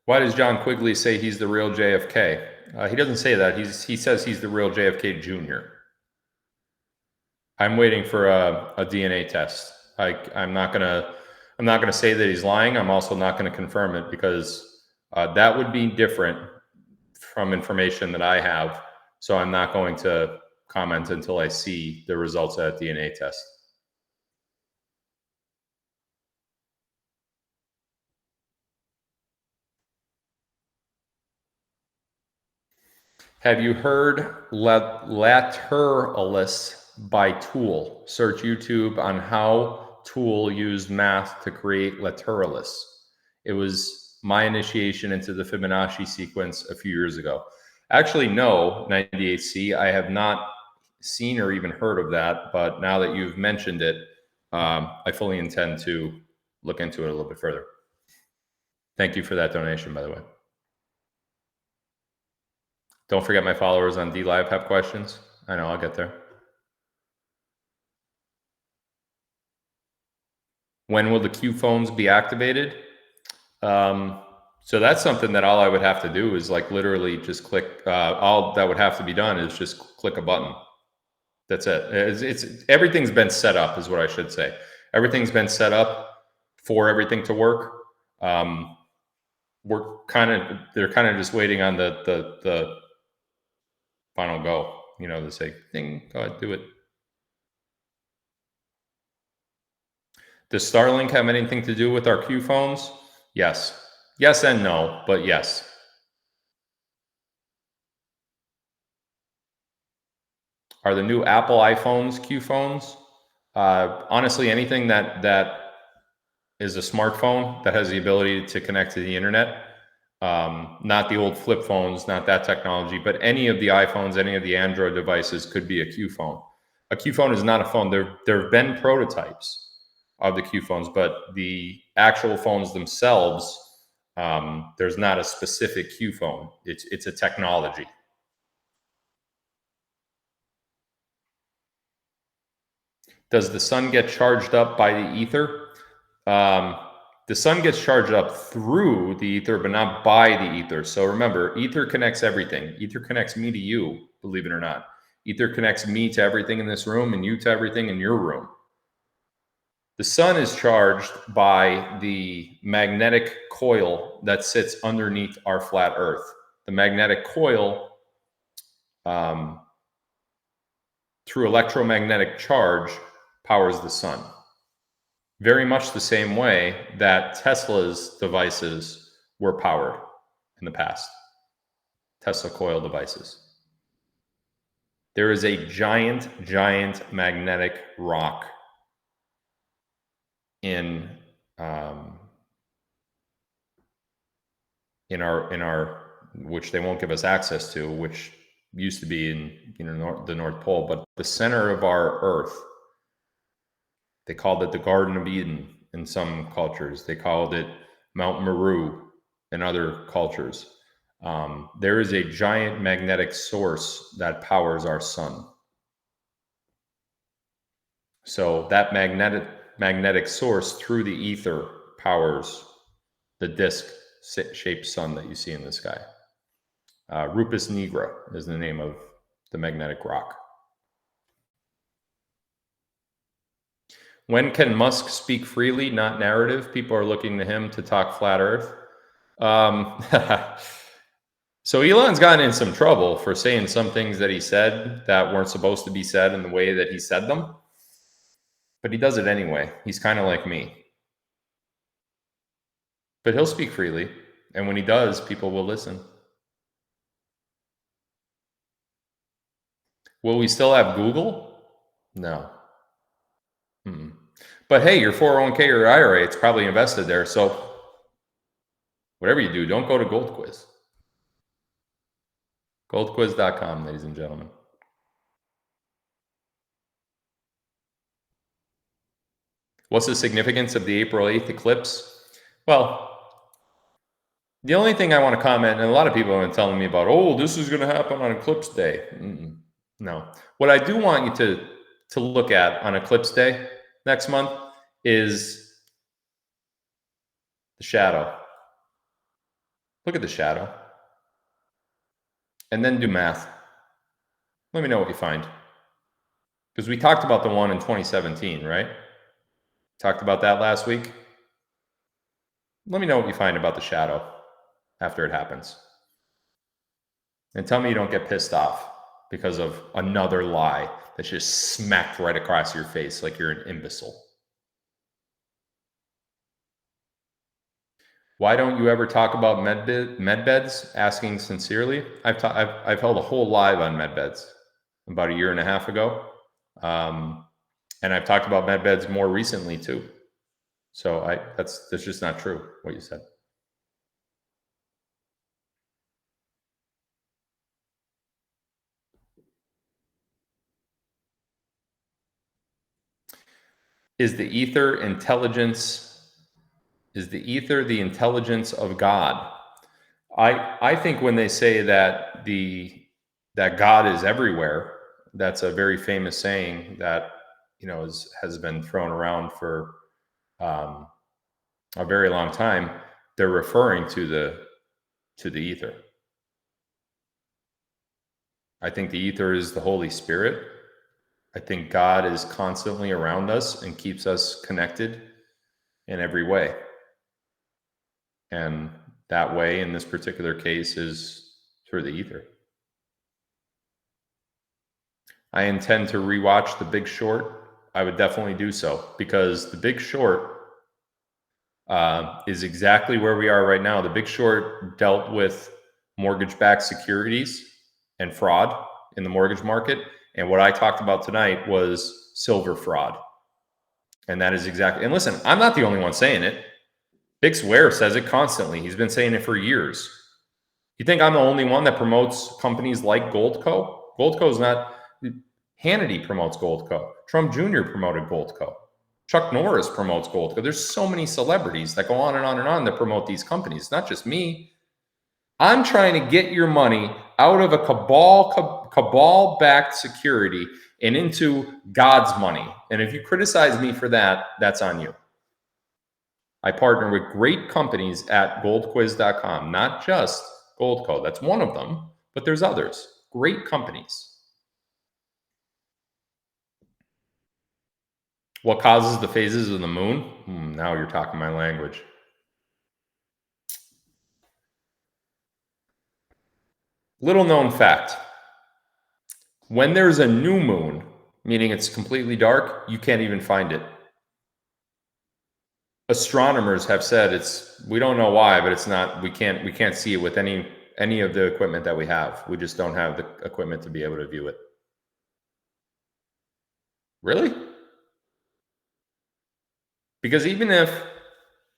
Why does John Quigley say he's the real JFK? He doesn't say that. He says he's the real JFK Jr. I'm waiting for a DNA test. I'm not gonna say that he's lying. I'm also not going to confirm it because that would be different from information that I have. So I'm not going to comment until I see the results of that DNA test. Have you heard Lateralis by Tool? Search YouTube on how Tool used math to create Lateralis. It was my initiation into the Fibonacci sequence a few years ago. Actually, no, 98C, I have not seen or even heard of that, but now that you've mentioned it, I fully intend to look into it a little bit further. Thank you for that donation, by the way. Don't forget my followers on DLive have questions. I know, I'll get there. When will the Q phones be activated? So that's something that all I would have to do is like literally just click. All that would have to be done is just click a button. That's it. It's everything's been set up, is what I should say. Everything's been set up for everything to work. They're kind of just waiting on the final go. To say, "Ding, go ahead, do it." Does Starlink have anything to do with our Q phones? Yes. Yes and no, but yes. Are the new Apple iPhones Q phones? Honestly, anything that is a smartphone that has the ability to connect to the internet, not the old flip phones, not that technology, but any of the iPhones, any of the Android devices could be a Q phone. A Q phone is not a phone. There have been prototypes. of the Q phones, but the actual phones themselves, there's not a specific Q phone. It's a technology. Does the sun get charged up by the ether? The sun gets charged up through the ether, but not by the ether. So remember, ether connects everything. Ether connects me to you, believe it or not. Ether connects me to everything in this room and you to everything in your room. The sun is charged by the magnetic coil that sits underneath our flat Earth. The magnetic coil, through electromagnetic charge, powers the sun. Very much the same way that Tesla's devices were powered in the past. Tesla coil devices. There is a giant magnetic rock in our which they won't give us access to, which used to be in the North Pole, but the center of our Earth. They called it the Garden of Eden in some cultures. They called it Mount Meru in other cultures. There is a giant magnetic source that powers our sun. So that magnetic source through the ether powers the disc-shaped sun that you see in the sky. Rupus nigra is the name of the magnetic rock. When can Musk speak freely, not narrative? People are looking to him to talk flat Earth. So Elon's gotten in some trouble for saying some things that he said that weren't supposed to be said in the way that he said them. But he does it anyway. He's kind of like me. But he'll speak freely. And when he does, people will listen. Will we still have Google? No. But hey, your 401k or your IRA, it's probably invested there. So whatever you do, don't go to Gold Quiz. Goldquiz.com, ladies and gentlemen. What's the significance of the April 8th eclipse? Well, the only thing I want to comment, and a lot of people have been telling me about, oh, this is going to happen on eclipse day. No. What I do want you to look at on eclipse day next month is the shadow. Look at the shadow. And then do math. Let me know what you find. Because we talked about the one in 2017, right? Talked about that last week. Let me know what you find about the shadow after it happens. And tell me you don't get pissed off because of another lie that's just smacked right across your face like you're an imbecile. Why don't you ever talk about med beds? Asking sincerely. I've held a whole live on med beds about 1.5 years ago. And I've talked about med beds more recently too. So that's just not true, what you said. Is the ether the intelligence of God? I think when they say that that God is everywhere, that's a very famous saying that has been thrown around for a very long time. They're referring to the ether. I think the ether is the Holy Spirit. I think God is constantly around us and keeps us connected in every way. And that way, in this particular case, is through the ether. I intend to rewatch The Big Short. I would definitely do so because The Big Short is exactly where we are right now. The Big Short dealt with mortgage-backed securities and fraud in the mortgage market. And what I talked about tonight was silver fraud. And that is exactly, and listen, I'm not the only one saying it. Big Swear says it constantly. He's been saying it for years. You think I'm the only one that promotes companies like Goldco? Goldco is not, Hannity promotes Goldco. Trump Jr. promoted Goldco. Chuck Norris promotes Gold Co. There's so many celebrities that go on and on and on that promote these companies. It's not just me. I'm trying to get your money out of a cabal-backed security and into God's money. And if you criticize me for that, that's on you. I partner with great companies at goldquiz.com, not just Gold Co. That's one of them, but there's others. Great companies. What causes the phases of the moon? Now you're talking my language. Little known fact. When there's a new moon, meaning it's completely dark, you can't even find it. Astronomers have said we don't know why, but it's not, we can't see it with any of the equipment that we have. We just don't have the equipment to be able to view it. Really? Because even if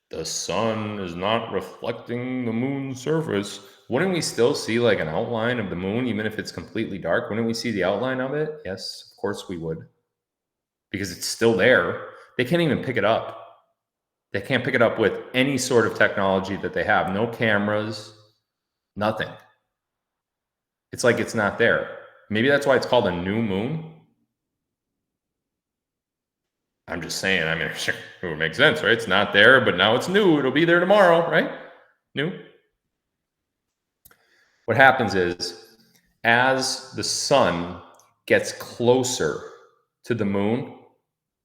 the sun is not reflecting the moon's surface, wouldn't we still see like an outline of the moon, even if it's completely dark? Wouldn't we see the outline of it? Yes, of course we would. Because it's still there. They can't even pick it up. They can't pick it up with any sort of technology that they have. No cameras, nothing. It's like it's not there. Maybe that's why it's called a new moon. I'm just saying, I mean, sure, it would make sense, right? It's not there, but now it's new. It'll be there tomorrow, right? New. What happens is, as the sun gets closer to the moon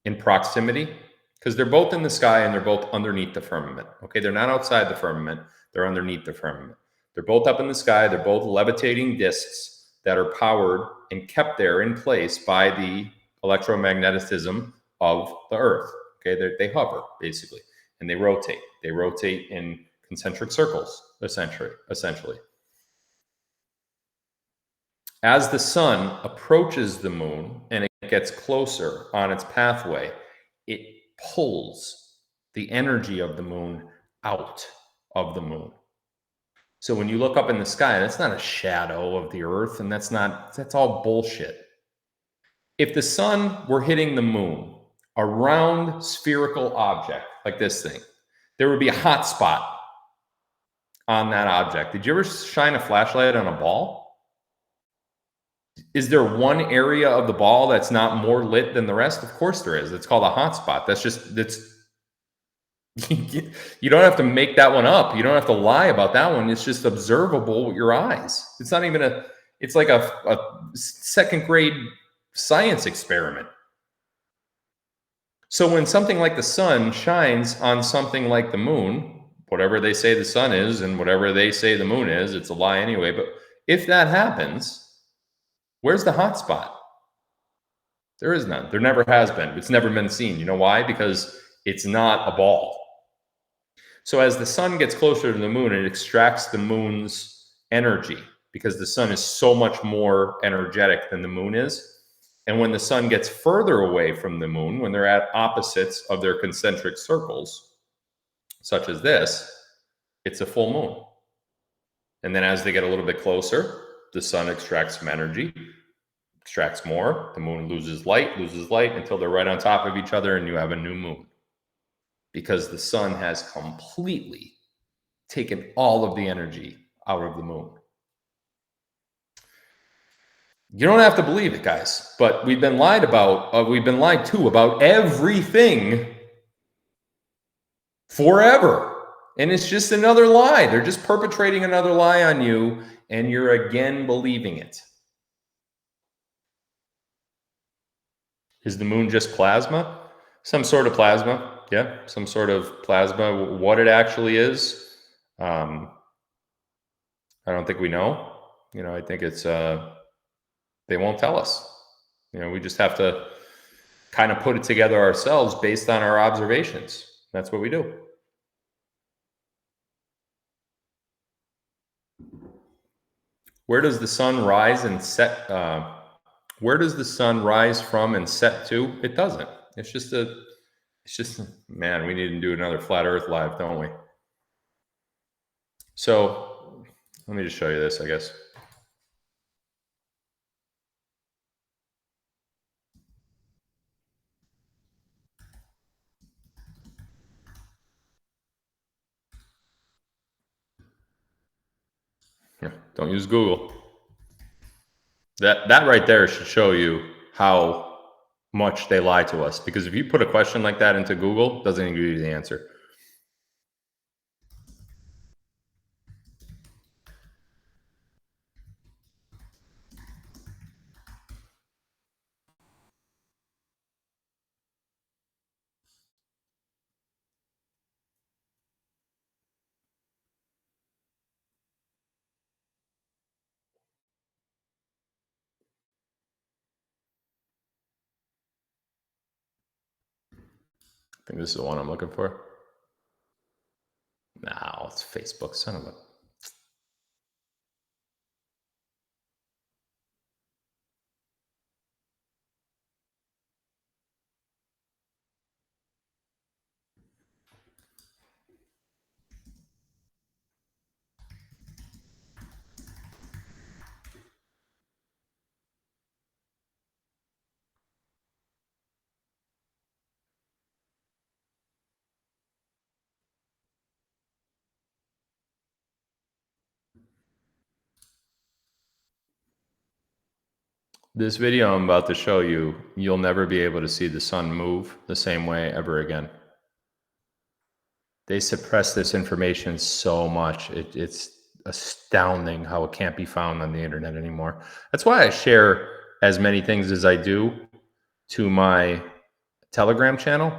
in proximity, because they're both in the sky and they're both underneath the firmament. Okay, they're not outside the firmament, they're underneath the firmament. They're both up in the sky, they're both levitating discs that are powered and kept there in place by the electromagnetism of the Earth. Okay, they hover basically, and they rotate. They rotate in concentric circles, essentially. As the sun approaches the moon and it gets closer on its pathway, it pulls the energy of the moon out of the moon. So when you look up in the sky, that's not a shadow of the Earth, and that's all bullshit. If the sun were hitting the moon, a round spherical object like this thing, there would be a hot spot on that object. Did you ever shine a flashlight on a ball? Is there one area of the ball that's not more lit than the rest? Of course there is. It's called a hot spot. You don't have to make that one up. You don't have to lie about that one. It's just observable with your eyes. It's not even it's like a second grade science experiment. So when something like the sun shines on something like the moon, whatever they say the sun is and whatever they say the moon is, it's a lie anyway. But if that happens, where's the hot spot? There is none. There never has been. It's never been seen. You know why? Because it's not a ball. So as the sun gets closer to the moon, it extracts the moon's energy because the sun is so much more energetic than the moon is. And when the sun gets further away from the moon, when they're at opposites of their concentric circles, such as this, it's a full moon. And then as they get a little bit closer, the sun extracts some energy, extracts more, the moon loses light until they're right on top of each other and you have a new moon. Because the sun has completely taken all of the energy out of the moon. You don't have to believe it, guys, but we've been lied to about everything forever. And it's just another lie. They're just perpetrating another lie on you, and you're again believing it. Is the moon just plasma? Some sort of plasma. Yeah, some sort of plasma. What it actually is, I don't think we know. I think it's, they won't tell us. We just have to kind of put it together ourselves based on our observations. That's what we do. Where does the sun rise and set? Where does the sun rise from and set to? It doesn't. It's just, man, we need to do another Flat Earth Live, don't we? So let me just show you this, I guess. Don't use Google. That right there should show you how much they lie to us. Because if you put a question like that into Google, it doesn't even give you the answer. I think this is the one I'm looking for. No, it's Facebook, son of a... This video I'm about to show you, you'll never be able to see the sun move the same way ever again. They suppress this information so much. It's astounding how it can't be found on the internet anymore. That's why I share as many things as I do to my Telegram channel,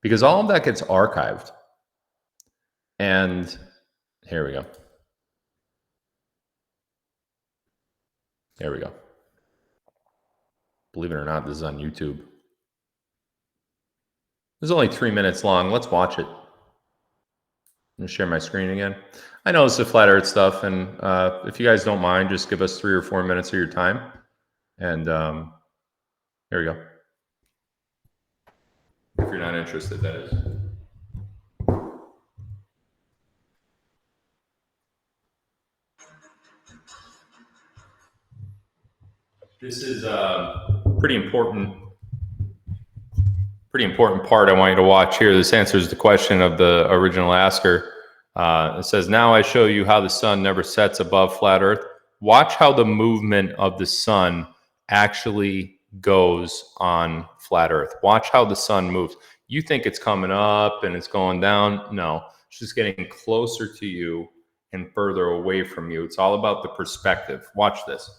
because all of that gets archived. And here we go. There we go. Believe it or not, this is on YouTube. This is only 3 minutes long. Let's watch it. I'm gonna share my screen again. I know it's the flat earth stuff, and if you guys don't mind, just give us 3 or 4 minutes of your time. And here we go. If you're not interested, that is. This is a pretty important part I want you to watch here. This answers the question of the original asker. It says, now I show you how the sun never sets above flat earth. Watch how the movement of the sun actually goes on flat earth. Watch how the sun moves. You think it's coming up and it's going down. No, it's just getting closer to you and further away from you. It's all about the perspective. Watch this.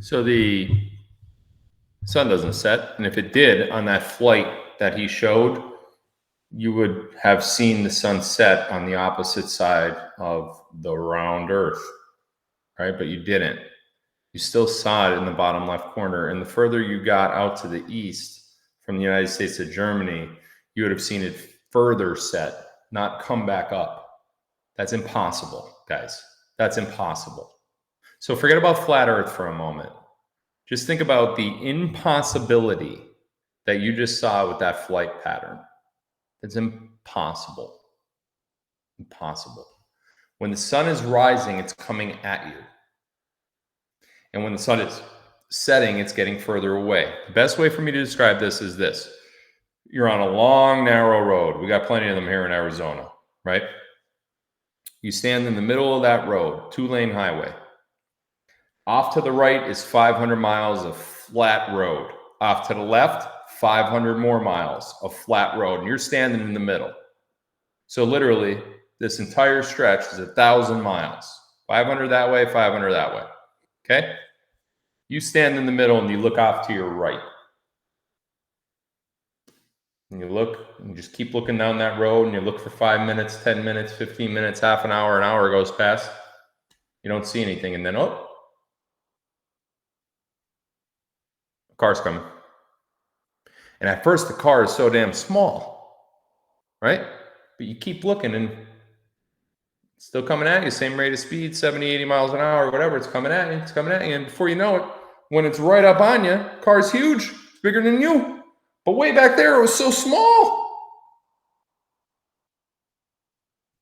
So the sun doesn't set, and if it did on that flight that he showed, you would have seen the sun set on the opposite side of the round earth, right? But you didn't. You still saw it in the bottom left corner, and the further you got out to the east from the United States to Germany, you would have seen it further set, not come back up. That's impossible, guys. That's impossible. So forget about flat earth for a moment. Just think about the impossibility that you just saw with that flight pattern. It's impossible. Impossible. When the sun is rising, it's coming at you. And when the sun is setting, it's getting further away. The best way for me to describe this is this. You're on a long, narrow road. We got plenty of them here in Arizona, right? You stand in the middle of that road, 2-lane highway. Off to the right is 500 miles of flat road. Off to the left, 500 more miles of flat road. And you're standing in the middle. So literally, this entire stretch is 1,000 miles. 500 that way, 500 that way. Okay? You stand in the middle and you look off to your right. And you look, and you just keep looking down that road, and you look for 5 minutes, 10 minutes, 15 minutes, half an hour goes past. You don't see anything, and then, oh, a car's coming. And at first, the car is so damn small, right? But you keep looking, and it's still coming at you, same rate of speed, 70, 80 miles an hour, whatever. It's coming at you, and before you know it, when it's right up on you, car's huge, it's bigger than you. But way back there, it was so small.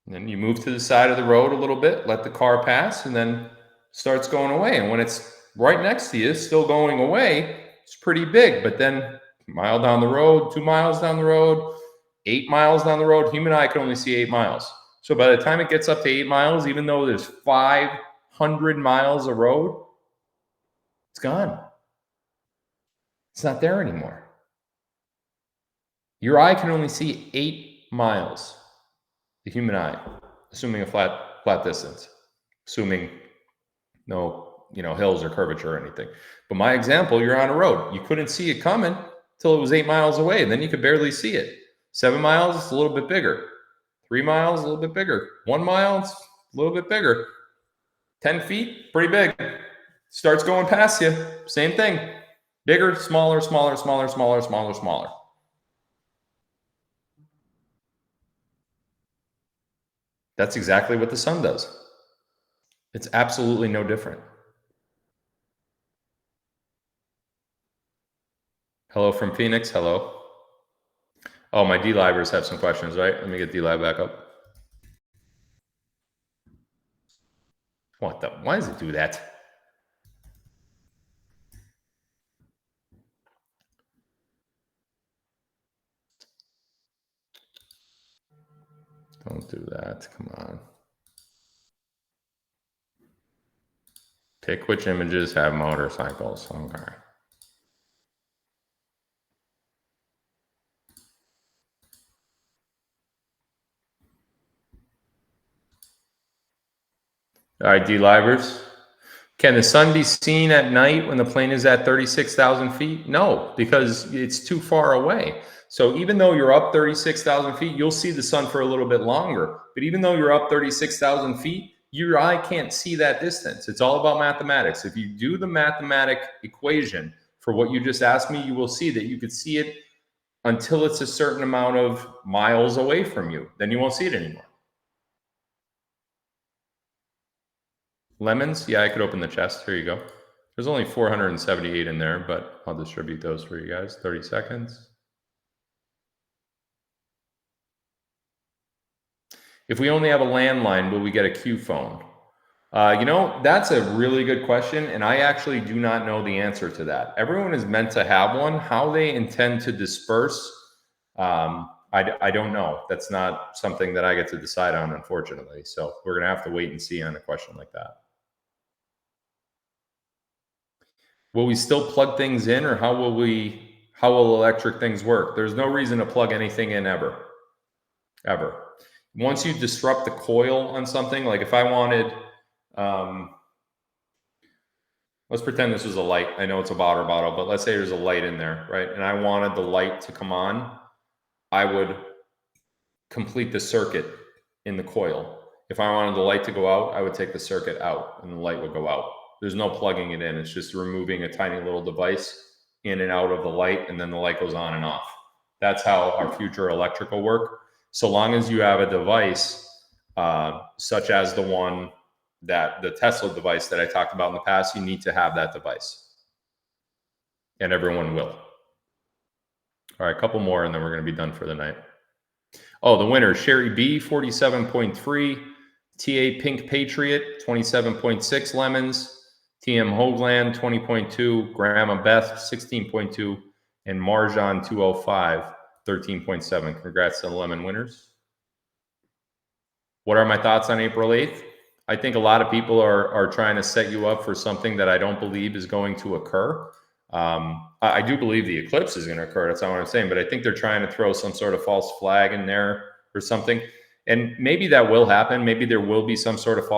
And then you move to the side of the road a little bit, let the car pass, and then starts going away. And when it's right next to you, still going away, it's pretty big. But then a mile down the road, 2 miles down the road, 8 miles down the road, human eye can only see 8 miles. So by the time it gets up to 8 miles, even though there's 500 miles of road, it's gone. It's not there anymore. Your eye can only see 8 miles, the human eye, assuming a flat distance, assuming no hills or curvature or anything. But my example, you're on a road. You couldn't see it coming till it was 8 miles away, and then you could barely see it. 7 miles, it's a little bit bigger. 3 miles, a little bit bigger. 1 mile, it's a little bit bigger. 10 feet, pretty big. Starts going past you, same thing. Bigger, smaller, smaller, smaller, smaller, smaller, smaller. That's exactly what the sun does. It's absolutely no different. Hello from Phoenix. Hello. Oh, my D-Livers have some questions, right? Let me get D-Live back up. What the? Why does it do that? Don't do that. Come on. Pick which images have motorcycles. Okay. All right, D-Livers. Can the sun be seen at night when the plane is at 36,000 feet? No, because it's too far away. So even though you're up 36,000 feet, you'll see the sun for a little bit longer. But even though you're up 36,000 feet, your eye can't see that distance. It's all about mathematics. If you do the mathematic equation for what you just asked me, you will see that you could see it until it's a certain amount of miles away from you. Then you won't see it anymore. Lemons? Yeah, I could open the chest. Here you go. There's only 478 in there, but I'll distribute those for you guys. 30 seconds. If we only have a landline, will we get a Q phone? That's a really good question, and I actually do not know the answer to that. Everyone is meant to have one. How they intend to disperse, I don't know. That's not something that I get to decide on, unfortunately. So we're going to have to wait and see on a question like that. Will we still plug things in, or how will electric things work? There's no reason to plug anything in ever. Once you disrupt the coil on something, like if I wanted, let's pretend this was a light. I know it's a water bottle, but let's say there's a light in there, right? And I wanted the light to come on. I would complete the circuit in the coil. If I wanted the light to go out, I would take the circuit out and the light would go out. There's no plugging it in. It's just removing a tiny little device in and out of the light, and then the light goes on and off. That's how our future electrical work. So long as you have a device such as the Tesla device that I talked about in the past, you need to have that device. And everyone will. All right, a couple more, and then we're going to be done for the night. Oh, the winner, Sherry B, 47.3. TA Pink Patriot, 27.6 lemons. TM Hoagland, 20.2. Grandma Beth, 16.2. And Marjan 205, 13.7. Congrats to the lemon winners. What are my thoughts on April 8th? I think a lot of people are trying to set you up for something that I don't believe is going to occur. I do believe the eclipse is going to occur. That's not what I'm saying. But I think they're trying to throw some sort of false flag in there or something. And maybe that will happen. Maybe there will be some sort of false